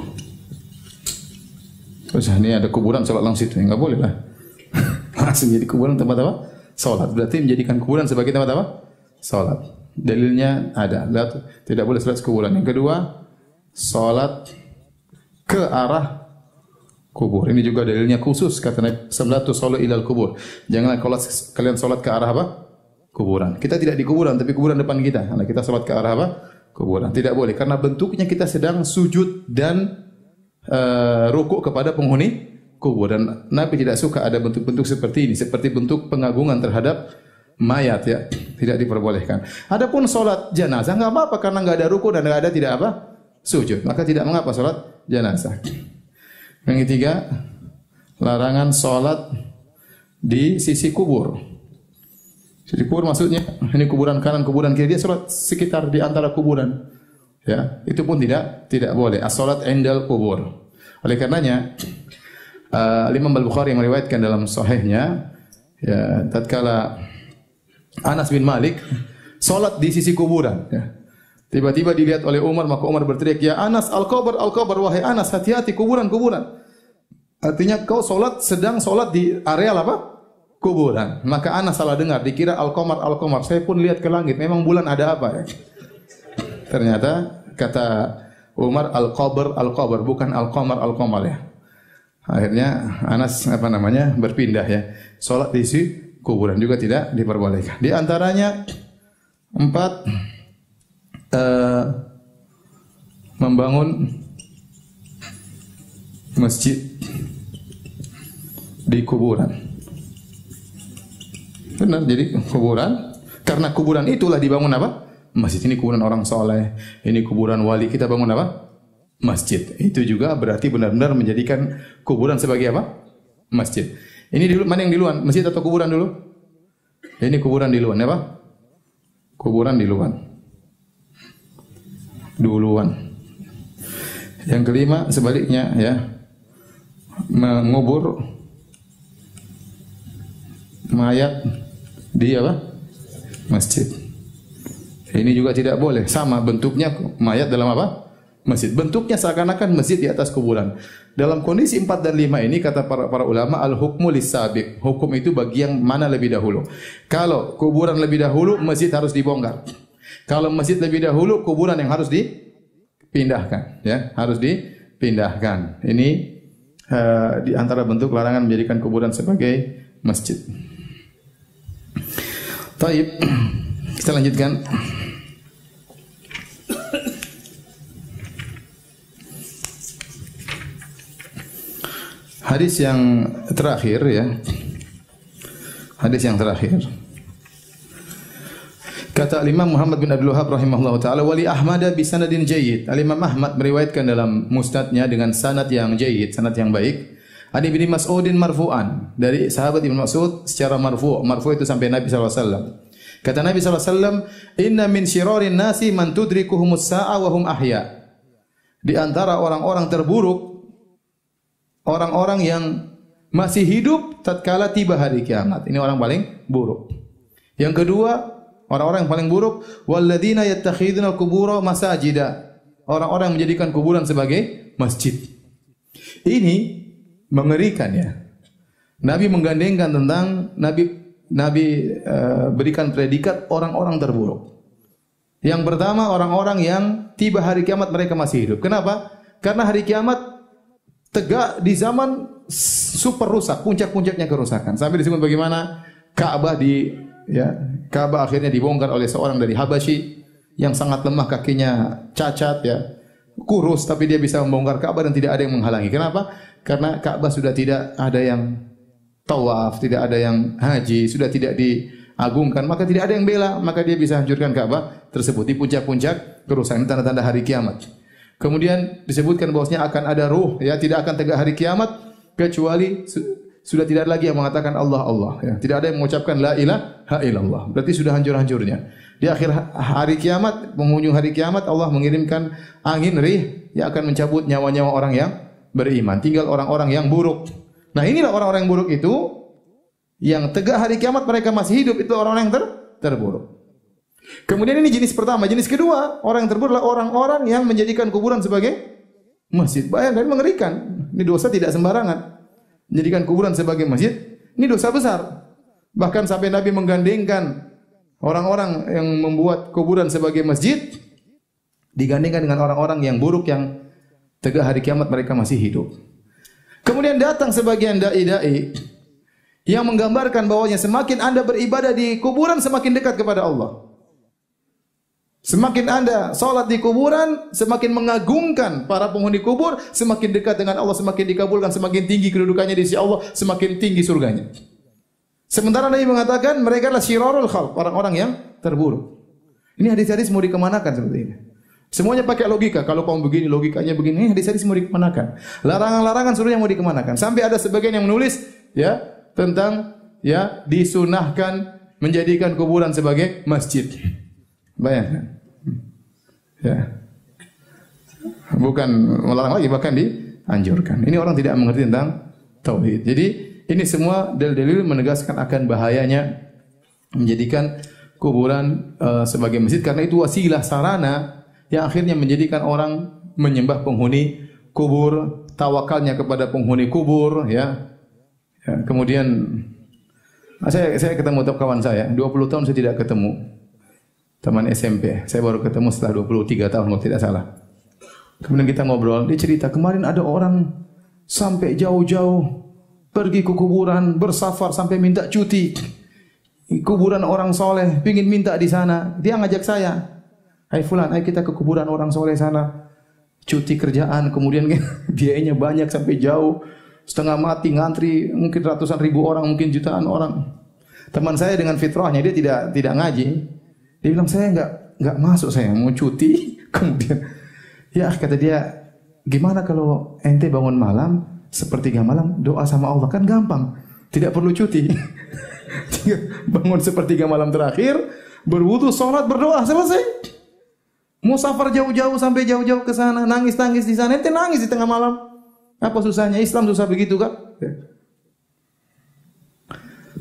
Terus ini ada kuburan, salat langsung itu, enggak boleh lah. Langsung jadi kuburan tempat apa? Salat. Berarti menjadikan kuburan sebagai tempat apa? Salat. Dalilnya ada, tidak boleh salat kuburan. Yang kedua, salat ke arah kubur. Ini juga dalilnya khusus kata Nabi sallallahu alaihi ilal kubur. Janganlah kalian salat ke arah apa? Kuburan. Kita tidak di kuburan tapi kuburan depan kita. Nah, kita salat ke arah apa? Kuburan. Tidak boleh karena bentuknya kita sedang sujud dan rukuk kepada penghuni kubur dan Nabi tidak suka ada bentuk-bentuk seperti ini, seperti bentuk pengagungan terhadap mayat ya, tidak diperbolehkan. Adapun salat jenazah enggak apa-apa karena enggak ada rukuk dan enggak ada tidak apa? Sujud. Maka tidak mengapa salat jenazah. Yang ketiga, larangan salat di sisi kubur. Sisi kubur maksudnya ini kuburan kanan, kuburan kiri, dia salat sekitar di antara kuburan. Ya, itu pun tidak boleh. As-salat indal kubur. Oleh karenanya Imam Al-Bukhari yang meriwayatkan dalam sahihnya ya, tatkala Anas bin Malik salat di sisi kuburan ya. Tiba-tiba dilihat oleh Umar, maka Umar berteriak, "Ya Anas, al-qabr, al-qabr, wahai Anas, hati-hati kuburan-kuburan." Artinya kau sedang salat di areal apa? Kuburan. Maka Anas salah dengar, dikira al-qamar, al-qamar. Saya pun lihat ke langit, memang bulan ada apa ya? Ternyata kata Umar al-qabr, al-qabr, bukan al-qamar, al-qamar ya. Akhirnya Anas berpindah ya. Salat di sisi kuburan juga tidak diperbolehkan. Di antaranya 4 membangun masjid di kuburan. Benar, jadi kuburan. Karena kuburan itulah dibangun apa? Masjid. Ini kuburan orang soleh, ini kuburan wali, kita bangun apa? Masjid. Itu juga berarti benar-benar menjadikan kuburan sebagai apa? Masjid. Ini dulu, mana yang duluan? Masjid atau kuburan dulu? Ini kuburan duluan, ya Pak? Kuburan duluan. Duluan. Yang kelima sebaliknya, ya. Mengubur mayat di apa? Masjid. Ini juga tidak boleh. Sama bentuknya mayat dalam apa? Masjid. Bentuknya seakan-akan masjid di atas kuburan. Dalam kondisi 4 dan 5 ini kata para ulama al-hukmu lis-sabiq. Hukum itu bagi yang mana lebih dahulu. Kalau kuburan lebih dahulu, masjid harus dibongkar. Kalau masjid lebih dahulu, kuburan yang harus dipindahkan, ya, harus dipindahkan. Ini di antara bentuk larangan menjadikan kuburan sebagai masjid. Baik, kita lanjutkan. Hadis yang terakhir, ya. Hadis yang terakhir. Kata Imam Muhammad bin Abdul Wahhab rahimahullah taala, wali Ahmad bi sanadin jayyid. Imam Ahmad meriwayatkan dalam musnadnya dengan sanad yang jayyid, sanad yang baik. Ani bin Mas'udin marfu'an, dari sahabat Ibnu Mas'ud secara marfu'. Marfu' itu sampai Nabi sallallahu alaihi wasallam. Kata Nabi sallallahu alaihi wasallam, "Inna min syirarin nasi man tudrikuhumus sa'a wa hum ahya." Di antara orang-orang terburuk, orang-orang yang masih hidup tatkala tiba hari kiamat. Ini orang paling buruk. Yang kedua, orang-orang yang paling buruk, walladzina yattakhiduna al-qubura masajida. Orang-orang yang menjadikan kuburan sebagai masjid. Ini mengerikan, ya. Nabi menggandengkan tentang Nabi berikan predikat orang-orang terburuk. Yang pertama, orang-orang yang tiba hari kiamat mereka masih hidup. Kenapa? Karena hari kiamat tegak di zaman super rusak, puncak-puncaknya kerusakan. Sampai disebut bagaimana Ka'bah Ka'bah akhirnya dibongkar oleh seorang dari Habasyi yang sangat lemah, kakinya cacat, ya, kurus, tapi dia bisa membongkar Ka'bah dan tidak ada yang menghalangi. Kenapa? Karena Ka'bah sudah tidak ada yang tawaf, tidak ada yang haji, sudah tidak diagungkan, maka tidak ada yang bela, maka dia bisa hancurkan Ka'bah tersebut di puncak-puncak kerusakan. Ini tanda-tanda hari kiamat. Kemudian disebutkan bahwasanya akan ada ruh, ya, tidak akan tegak hari kiamat kecuali sudah tidak lagi yang mengatakan Allah Allah, ya. Tidak ada yang mengucapkan la ilaha illallah. Berarti sudah hancur-hancurnya. Di akhir hari kiamat, penghujung hari kiamat, Allah mengirimkan angin rih yang akan mencabut nyawa-nyawa orang yang beriman. Tinggal orang-orang yang buruk. Nah, inilah orang-orang yang buruk itu, yang tegak hari kiamat mereka masih hidup, itu orang-orang yang terburuk. Kemudian ini jenis pertama. Jenis kedua, orang yang terburuk adalah orang-orang yang menjadikan kuburan sebagai masjid. Bayangkan, mengerikan. Ini dosa tidak sembarangan. Menjadikan kuburan sebagai masjid, ini dosa besar. Bahkan sampai Nabi menggandengkan orang-orang yang membuat kuburan sebagai masjid, digandengkan dengan orang-orang yang buruk yang tegak hari kiamat mereka masih hidup. Kemudian datang sebagian dai-dai yang menggambarkan bahwanya semakin Anda beribadah di kuburan, semakin dekat kepada Allah. Semakin Anda salat di kuburan, semakin mengagungkan para penghuni kubur, semakin dekat dengan Allah, semakin dikabulkan, semakin tinggi kedudukannya di sisi Allah, semakin tinggi surganya. Sementara Nabi mengatakan mereka adalah syirarul khalq, orang-orang yang terburuk. Ini hadis-hadis mau dikemanakan seperti ini. Semuanya pakai logika. Kalau kamu begini, logikanya begini. Ini hadis-hadis mau dikemanakan. Larangan-larangan seluruhnya mau dikemanakan. Sampai ada sebagian yang menulis, ya, tentang, ya, disunahkan menjadikan kuburan sebagai masjid. Bayangkan. Ya. Bukan melarang lagi, bahkan dianjurkan. Ini orang tidak mengerti tentang tauhid. Jadi ini semua dalil-dalil menegaskan akan bahayanya menjadikan kuburan sebagai masjid, karena itu wasilah, sarana yang akhirnya menjadikan orang menyembah penghuni kubur, tawakalnya kepada penghuni kubur, ya. Kemudian saya ketemu kawan saya, 20 tahun saya tidak ketemu. Teman SMP, saya baru ketemu setelah 23 tahun kalau tidak salah. Kemudian kita ngobrol, dia cerita kemarin ada orang sampai jauh-jauh pergi ke kuburan, bersafar sampai minta cuti. Kuburan orang soleh, pingin minta di sana. Dia ngajak saya, hai fulan, ayo kita ke kuburan orang soleh sana. Cuti kerjaan, kemudian biayanya banyak sampai jauh. setengah mati ngantri, mungkin ratusan ribu orang, mungkin jutaan orang. Teman saya dengan fitrahnya dia tidak ngaji. Dia bilang saya enggak masuk, saya mau cuti. Kemudian ya kata dia, gimana kalau ente bangun malam sepertiga malam doa sama Allah, kan gampang. Tidak perlu cuti. Bangun sepertiga malam terakhir, berwudu, sholat, berdoa, selesai. Mau safar jauh-jauh sampai jauh-jauh ke sana, nangis-nangis di sana, ente nangis di tengah malam. Apa susahnya? Islam susah begitu kan?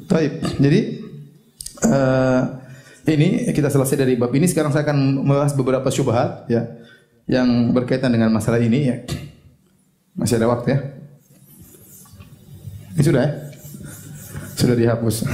Baik. Jadi ini kita selesai dari bab ini. Sekarang saya akan membahas beberapa syubhat ya yang berkaitan dengan masalah ini ya. Masih ada waktu ya? Ini sudah ya? Sudah dihapus.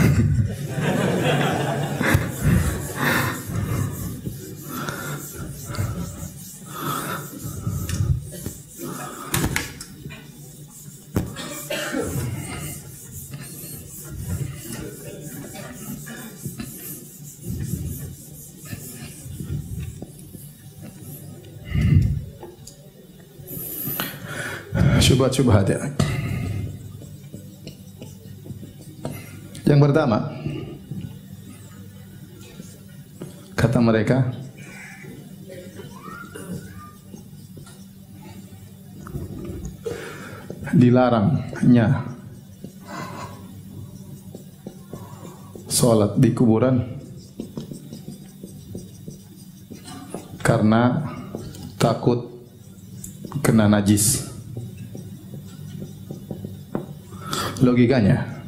Syubhat-syubhat ya. Yang pertama, kata mereka, dilarangnya sholat di kuburan karena takut kena najis. Logikanya,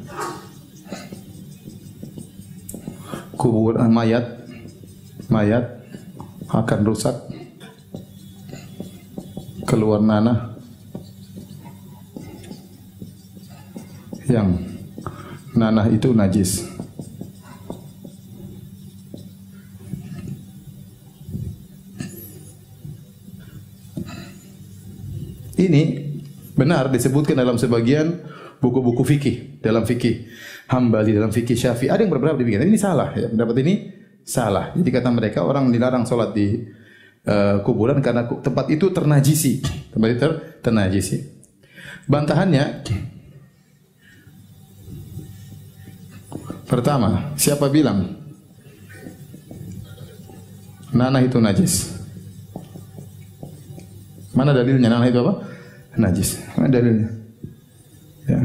kuburan mayat akan rusak, keluar nanah yang nanah itu najis. Ini benar disebutkan dalam sebagian buku-buku fikih, dalam fikih Hambali, dalam fikih Syafi'i. Ada yang beberapa demikian. Ini salah ya. Pendapat ini salah. Jadi kata mereka orang dilarang sholat di kuburan karena tempat itu ternajisi. Tempat itu ternajisi. Bantahannya, pertama, siapa bilang nanah itu najis? Mana dalilnya nanah itu apa? Najis. Mana dalilnya? Ya.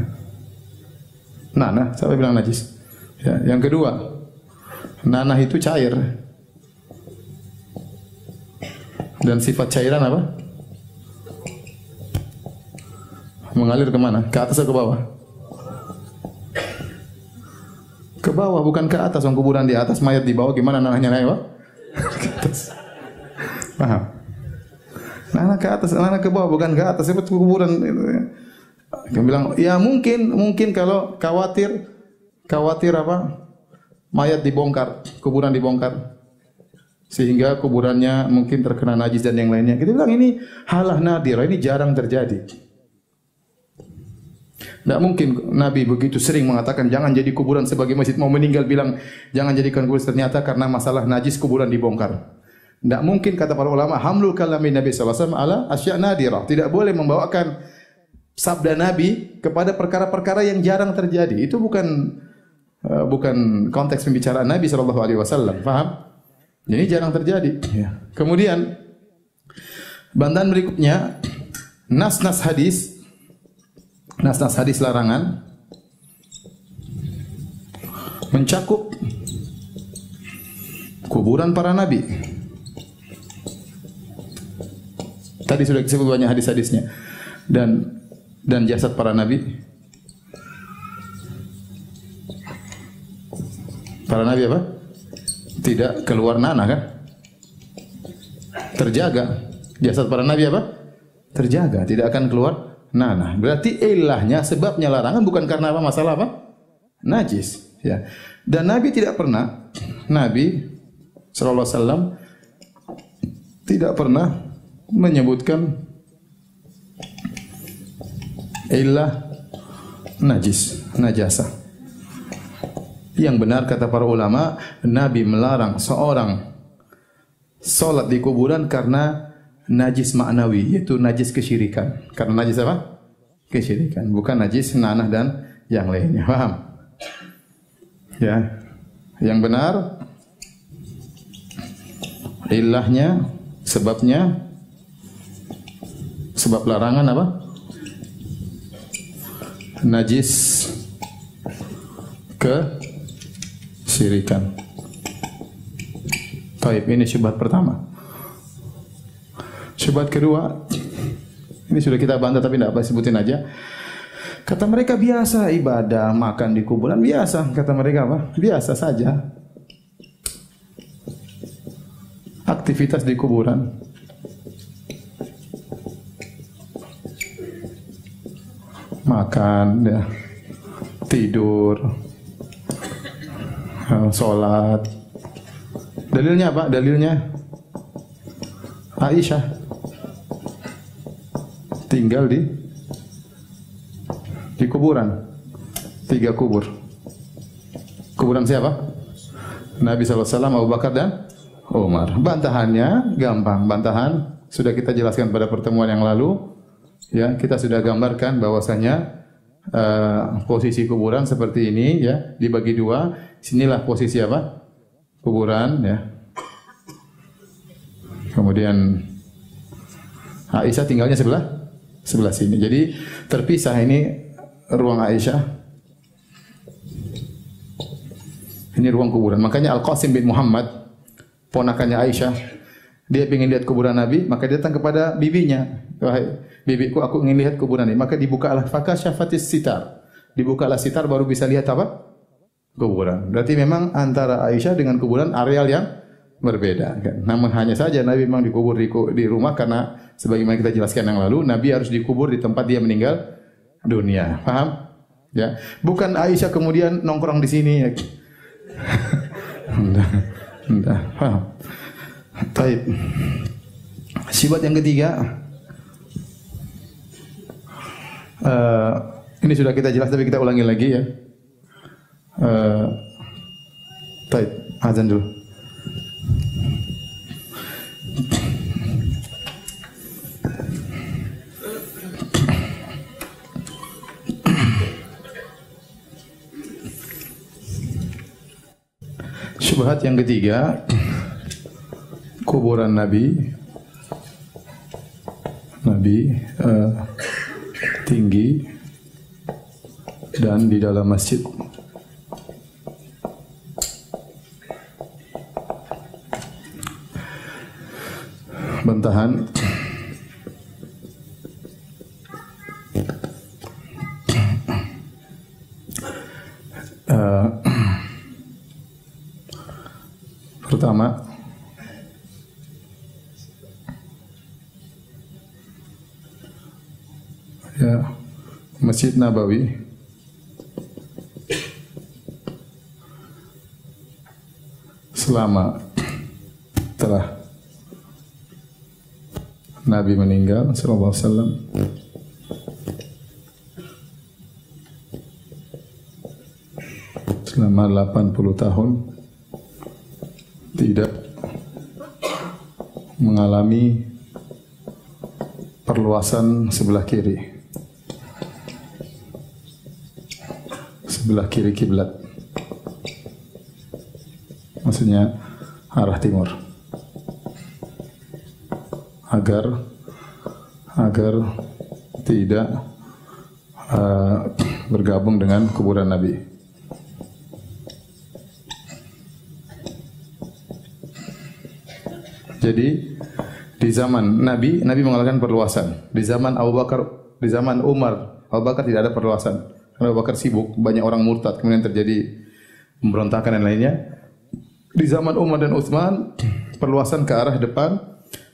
Nanah, siapa bilang najis? Ya. Yang kedua, nanah itu cair. Dan sifat cairan apa? Mengalir kemana? Ke atas atau ke bawah? Ke bawah, bukan ke atas. Orang kuburan di atas, mayat di bawah. Gimana nanahnya naik, Pak? Ke atas. Paham? Nanah ke atas, nanah ke bawah, bukan ke atas. Seperti kuburan itu ya. Dia bilang, ya mungkin kalau khawatir apa? Mayat dibongkar, kuburan dibongkar. Sehingga kuburannya mungkin terkena najis dan yang lainnya. Kita bilang ini halah nadirah, ini jarang terjadi. Tidak mungkin Nabi begitu sering mengatakan jangan jadi kuburan sebagai masjid. Mau meninggal bilang jangan jadikan kuburan, ternyata karena masalah najis kuburan dibongkar. Tidak mungkin kata para ulama hamlul kalamin Nabi sallallahu alaihi wasallam ala asya' nadirah. Tidak boleh membawakan sabda Nabi kepada perkara-perkara yang jarang terjadi. Itu bukan konteks pembicaraan Nabi sallallahu alaihi wasallam. Faham? Jadi jarang terjadi. Ya. Kemudian bantahan berikutnya, nas-nas hadis larangan mencakup kuburan para nabi. Tadi sudah disebut banyak hadis-hadisnya. Dan jasad para nabi. Para nabi apa? Tidak keluar nanah kan? Terjaga. Jasad para nabi apa? Terjaga, tidak akan keluar nanah. Berarti ilahnya, sebabnya larangan bukan karena apa? Masalah apa? Najis, ya. Dan Nabi tidak pernah, Nabi sallallahu alaihi wasallam tidak pernah menyebutkan ilah najasah. Yang benar kata para ulama, Nabi melarang seorang salat di kuburan karena najis maknawi, yaitu najis kesyirikan. Karena najis apa? kesyirikan, bukan najis nanah dan yang lainnya. Paham? Ya. Yang benar ilahnya, sebabnya, sebab larangan apa? Najis kesyirikan. Baik, ini syubhat pertama. Syubhat kedua, ini sudah kita bantah tapi tidak apa, sebutin aja. Kata mereka biasa ibadah, makan di kuburan biasa. Kata mereka apa? Biasa saja. Aktivitas di kuburan. Makan, ya. Tidur, sholat. Dalilnya apa? Dalilnya Aisyah tinggal di kuburan. 3 kubur. Kuburan siapa? Nabi SAW, Abu Bakar dan Umar. Bantahannya gampang. Bantahan sudah kita jelaskan pada pertemuan yang lalu. Ya, kita sudah gambarkan bahwasanya posisi kuburan seperti ini, ya, dibagi 2. Sinilah posisi apa? Kuburan, ya. Kemudian Aisyah tinggalnya sebelah sini. Jadi terpisah ini ruang Aisyah. Ini ruang kuburan. Makanya Al-Qasim bin Muhammad, ponakannya Aisyah, dia ingin lihat kuburan Nabi, maka dia datang kepada bibinya. Wahai bibiku, aku ingin lihat kuburan ini. Maka dibukalah fakasyafatis sitar. Dibukalah sitar baru bisa lihat apa? Kuburan. Berarti memang antara Aisyah dengan kuburan areal yang berbeda. Kan? Namun hanya saja Nabi memang dikubur di rumah karena sebagaimana kita jelaskan yang lalu, Nabi harus dikubur di tempat dia meninggal dunia. Paham? Ya. Bukan Aisyah kemudian nongkrong di sini. Ya. Entah. Paham? Taib. Syubhat yang ketiga. Ini sudah kita jelas tapi kita ulangi lagi ya. Taib. Azan dulu. Syubhat yang ketiga, kuburan Nabi tinggi dan di dalam masjid. Bantahan pertama, ya, Masjid Nabawi selama telah Nabi meninggal sallallahu alaihi wasallam selama 80 tahun tidak mengalami perluasan sebelah kiri kiblat, maksudnya arah timur, agar tidak bergabung dengan kuburan Nabi. Jadi di zaman Nabi mengadakan perluasan. Di zaman Abu Bakar, di zaman Umar, Abu Bakar tidak ada perluasan. Karena Abu Bakar sibuk, banyak orang murtad, kemudian terjadi pemberontakan dan lainnya. Di zaman Umar dan Utsman, perluasan ke arah depan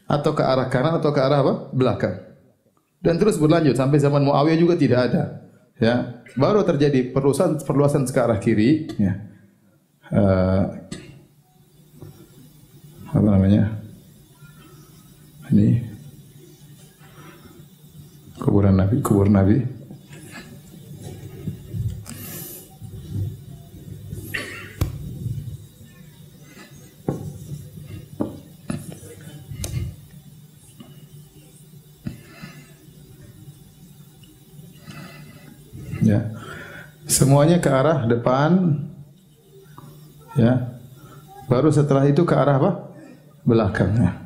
atau ke arah kanan atau ke arah apa? Belakang. Dan terus berlanjut sampai zaman Muawiyah juga tidak ada. Ya, baru terjadi perluasan ke arah kiri. Ya. Apa namanya? Ini kubur Nabi. Ya. Semuanya ke arah depan. Ya. Baru setelah itu ke arah apa? Belakang. Ya.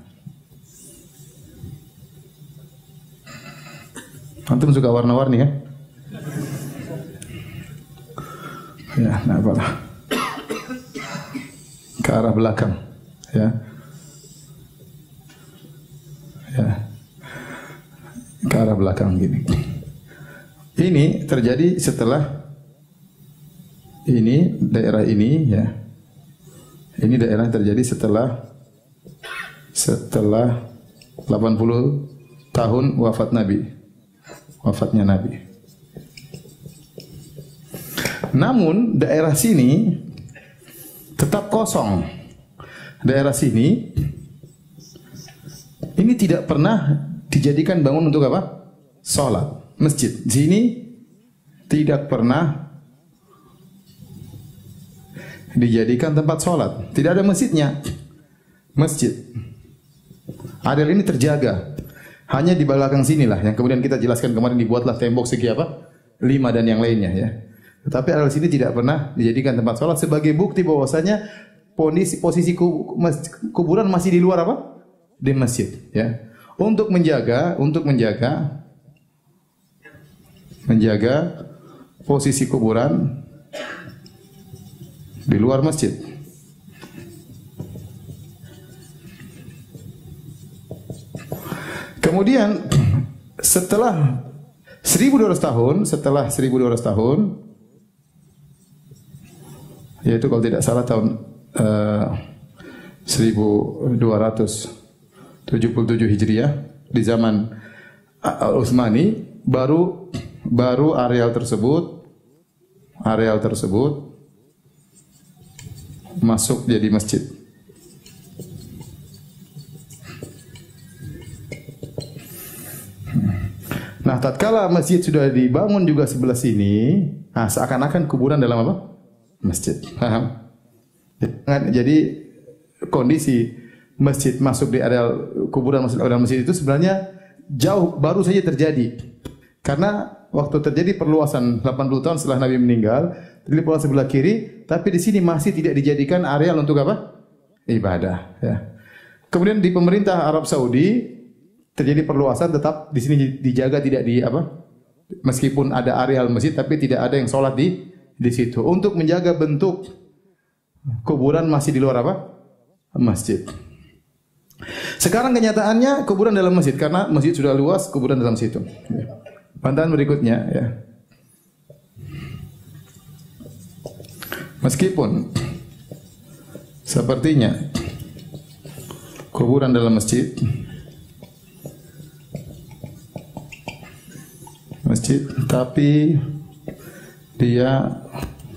Antum suka warna-warni kan? Ya, nah apalah. Ke arah belakang. Ya. Ya. Ke arah belakang gini. Ini terjadi setelah ini daerah ini ya. Ini daerah terjadi setelah 80 tahun wafatnya Nabi. Namun daerah sini tetap kosong. Daerah sini ini tidak pernah dijadikan bangun untuk apa? Salat. Masjid. Di sini tidak pernah dijadikan tempat sholat. Tidak ada masjidnya. Masjid. Areal ini terjaga. Hanya di belakang sinilah yang kemudian kita jelaskan kemarin dibuatlah tembok segi apa? 5 dan yang lainnya ya. Tetapi areal sini tidak pernah dijadikan tempat sholat sebagai bukti bahwasanya posisi kuburan masih di luar apa? Di masjid ya. Untuk menjaga posisi kuburan di luar masjid. Kemudian setelah 1200 tahun, yaitu kalau tidak salah tahun 1277 Hijriah di zaman Utsmani baru areal tersebut masuk jadi masjid. Nah, tatkala masjid sudah dibangun juga sebelah sini, nah seakan-akan kuburan dalam apa? Masjid. Paham? Jadi kondisi masjid masuk di areal kuburan masuk dalam masjid itu sebenarnya jauh baru saja terjadi. Karena waktu terjadi perluasan 80 tahun setelah Nabi meninggal, terjadi perluasan sebelah kiri, tapi di sini masih tidak dijadikan areal untuk apa? Ibadah. Ya. Kemudian di pemerintah Arab Saudi terjadi perluasan, tetap di sini dijaga tidak di apa? Meskipun ada areal masjid, tapi tidak ada yang sholat di situ. Untuk menjaga bentuk kuburan masih di luar apa? Masjid. Sekarang kenyataannya kuburan dalam masjid karena masjid sudah luas, kuburan dalam situ. Bantahan berikutnya ya. Meskipun sepertinya kuburan dalam masjid, tapi dia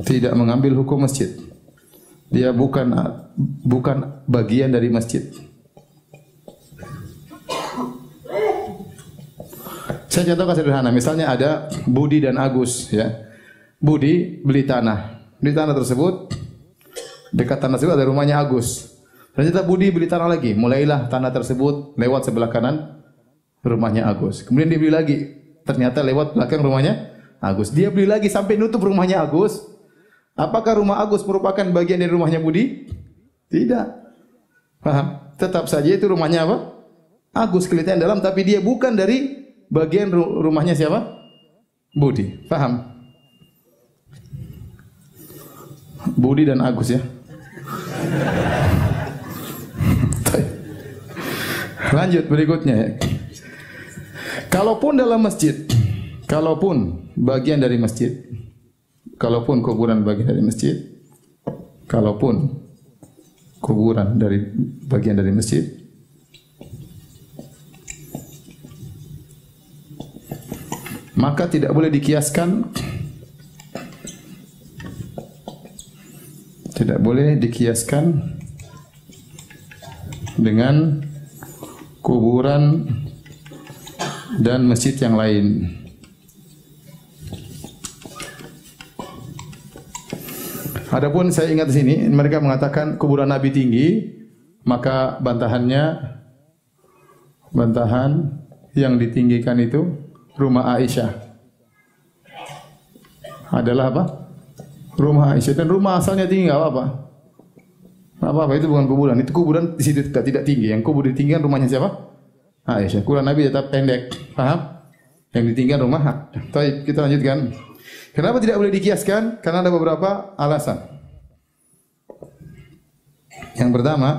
tidak mengambil hukum masjid. Dia bukan bagian dari masjid. Saya contohkan sederhana, misalnya ada Budi dan Agus ya. Budi beli tanah. Di tanah tersebut, dekat tanah tersebut ada rumahnya Agus. Ternyata Budi beli tanah lagi. Mulailah tanah tersebut lewat sebelah kanan rumahnya Agus. Kemudian dia beli lagi. Ternyata lewat belakang rumahnya Agus. Dia beli lagi sampai nutup rumahnya Agus. Apakah rumah Agus merupakan bagian dari rumahnya Budi? Tidak. Paham? Tetap saja itu rumahnya apa? Agus kelihatan dalam, tapi dia bukan dari bagian rumahnya siapa? Budi. Paham? Budi dan Agus ya. Lanjut berikutnya ya. Kalaupun dalam masjid, kalaupun bagian dari masjid, kalaupun kuburan bagian dari masjid, kalaupun kuburan dari bagian dari masjid, maka tidak boleh dikiaskan, tidak boleh dikiaskan dengan kuburan dan masjid yang lain. Adapun saya ingat di sini mereka mengatakan kuburan Nabi tinggi, maka bantahan yang ditinggikan itu rumah Aisyah. adalah apa? Rumah Aisyah, dan rumah asalnya tinggi enggak apa-apa. Enggak apa-apa, itu bukan kuburan. Itu kuburan di situ tidak tinggi. Yang kubur ditinggikan rumahnya siapa? Aisyah. Kuburan Nabi tetap pendek. Paham? Yang ditinggikan rumah. Baik, kita lanjutkan. Kenapa tidak boleh dikiaskan? Karena ada beberapa alasan. Yang pertama,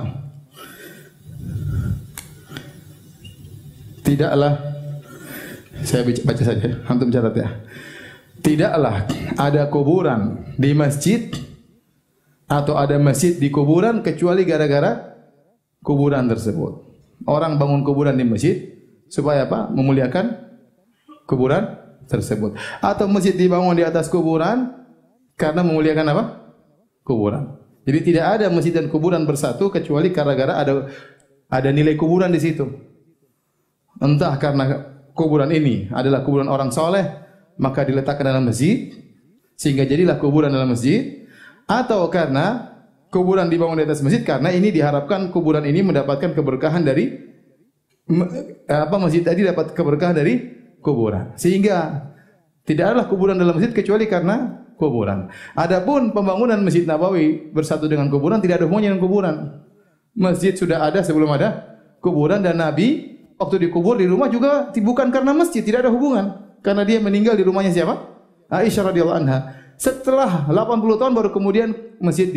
tidaklah, saya baca saja, antum catat ya. Tidaklah ada kuburan di masjid atau ada masjid di kuburan kecuali gara-gara kuburan tersebut. Orang bangun kuburan di masjid supaya apa? Memuliakan kuburan tersebut. Atau masjid dibangun di atas kuburan karena memuliakan apa? Kuburan. Jadi tidak ada masjid dan kuburan bersatu kecuali gara-gara ada nilai kuburan di situ. Entah karena kuburan ini adalah kuburan orang soleh, maka diletakkan dalam masjid, sehingga jadilah kuburan dalam masjid, atau karena kuburan dibangun di atas masjid karena ini diharapkan kuburan ini mendapatkan keberkahan dari masjid tadi dapat keberkahan dari kuburan. Sehingga tidak adalah kuburan dalam masjid kecuali karena kuburan. Adapun pembangunan Masjid Nabawi bersatu dengan kuburan tidak ada hubungannya dengan kuburan. Masjid sudah ada sebelum ada kuburan, dan Nabi waktu dikubur di rumah juga bukan karena masjid, tidak ada hubungan. Karena dia meninggal di rumahnya siapa? Aisyah radhiyallahu anha. Setelah 80 tahun baru kemudian masjid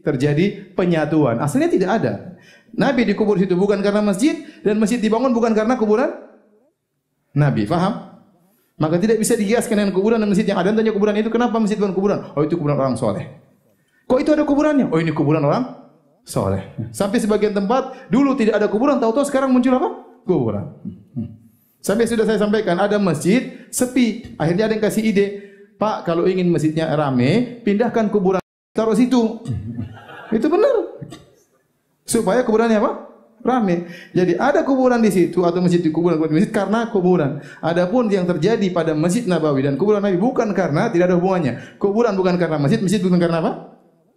terjadi penyatuan. Asalnya tidak ada. Nabi dikubur situ bukan karena masjid, dan masjid dibangun bukan karena kuburan Nabi. Faham? Maka tidak bisa dikiaskan dengan kuburan dan masjid yang ada. Tanya kuburan itu kenapa masjid bukan kuburan? Oh, itu kuburan orang soleh. Kok itu ada kuburannya? Oh, ini kuburan orang soleh. Sampai sebagian tempat dulu tidak ada kuburan, tahu-tahu sekarang muncul apa? Kuburan. Sampai sudah saya sampaikan, ada masjid sepi. Akhirnya ada yang kasih ide, Pak, kalau ingin masjidnya rame, pindahkan kuburan, taruh situ. Itu benar. Supaya kuburannya apa? Rame. Jadi ada kuburan di situ atau masjid di kuburan di masjid karena kuburan. Adapun yang terjadi pada Masjid Nabawi dan kuburan Nabi bukan karena, tidak ada hubungannya. Kuburan bukan karena masjid, masjid bukan karena apa?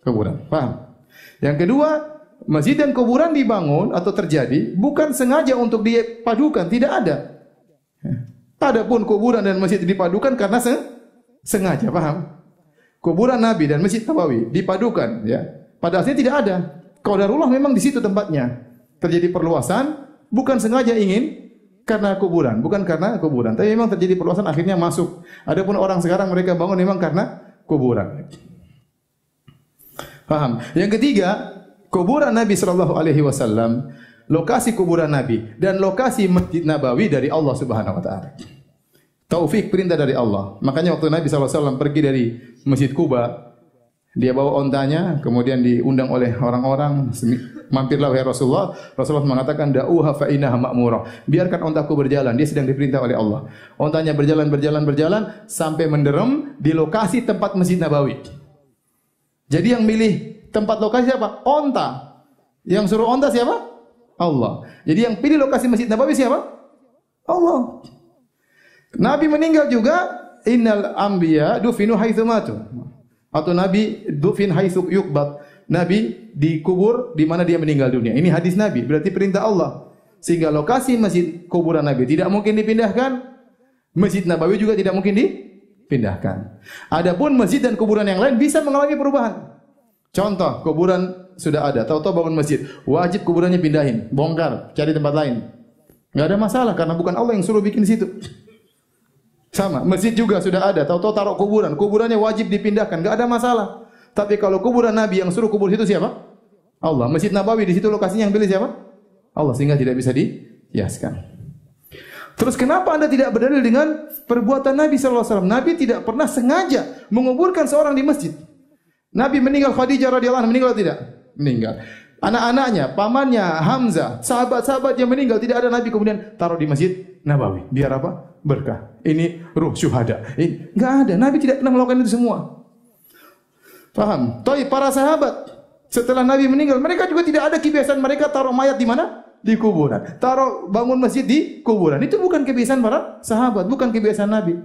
Kuburan. Paham? Yang kedua, masjid dan kuburan dibangun atau terjadi bukan sengaja untuk dipadukan, tidak ada. Adapun kuburan dan masjid dipadukan karena sengaja, paham? Kuburan Nabi dan Masjid Nabawi dipadukan, ya. Padahal tidak ada. Qadarullah memang di situ tempatnya. Terjadi perluasan bukan sengaja ingin karena kuburan, bukan karena kuburan, tapi memang terjadi perluasan akhirnya masuk. Adapun orang sekarang mereka bangun memang karena kuburan. Paham? Yang ketiga, kuburan Nabi sallallahu alaihi wasallam, lokasi kuburan Nabi dan lokasi Masjid Nabawi dari Allah Subhanahu wa taala. Taufik perintah dari Allah. Makanya waktu Nabi sallallahu alaihi wasallam pergi dari Masjid Kuba, dia bawa ontanya, kemudian diundang oleh orang-orang, mampirlah wahai Rasulullah. Rasulullah mengatakan, da'uha fa innaha ma'murah. Biarkan ontaku berjalan, dia sedang diperintah oleh Allah. Ontanya berjalan sampai menderem di lokasi tempat Masjid Nabawi. Jadi yang milih tempat lokasi siapa? Onta. Yang suruh onta siapa? Allah. Jadi yang pilih lokasi Masjid Nabawi siapa? Allah. Nabi meninggal juga, innal anbiya dufinu haitsu matu. Atau Nabi dufin haitsu yuqbad. Nabi dikubur di mana dia meninggal dunia. Ini hadis Nabi, berarti perintah Allah. Sehingga lokasi masjid kuburan Nabi tidak mungkin dipindahkan. Masjid Nabawi juga tidak mungkin dipindahkan. Adapun masjid dan kuburan yang lain bisa mengalami perubahan. Contoh, kuburan sudah ada, tahu-tahu bangun masjid, wajib kuburannya pindahin, bongkar, cari tempat lain. Enggak ada masalah karena bukan Allah yang suruh bikin situ. Sama, masjid juga sudah ada, tahu-tahu taruh kuburan, kuburannya wajib dipindahkan, enggak ada masalah. Tapi kalau kuburan Nabi yang suruh kubur situ siapa? Allah. Masjid Nabawi di situ lokasinya yang pilih siapa? Allah, sehingga tidak bisa dihiaskan. Terus kenapa Anda tidak berdalil dengan perbuatan Nabi sallallahu alaihi wasallam? Nabi tidak pernah sengaja menguburkan seorang di masjid. Nabi meninggal, Khadijah radhiyallahu anha meninggal atau tidak? Meninggal. Anak-anaknya, pamannya, Hamzah, sahabat-sahabat yang meninggal, tidak ada Nabi kemudian taruh di Masjid Nabawi. Biar apa? Berkah. Ini ruh syuhada. Enggak ada. Nabi tidak pernah melakukan itu semua. Paham? Tapi para sahabat setelah Nabi meninggal, mereka juga tidak ada kebiasaan mereka taruh mayat di mana? Di kuburan. Taruh bangun masjid di kuburan. Itu bukan kebiasaan para sahabat, bukan kebiasaan Nabi.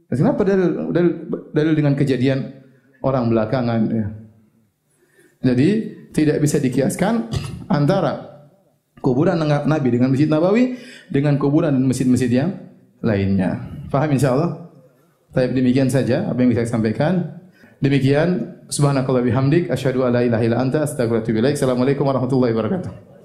Kenapa dalil dengan kejadian orang belakangan? Ya. Jadi tidak bisa dikiaskan antara kuburan Nabi dengan Masjid Nabawi dengan kuburan dan masjid-masjid yang lainnya. Faham insyaallah? Baik, demikian saja apa yang bisa saya sampaikan. Demikian subhanakallah bihamdik asyhadu alla ilaha illa anta astaghfiruka wa atubu ilaik. Assalamualaikum warahmatullahi wabarakatuh.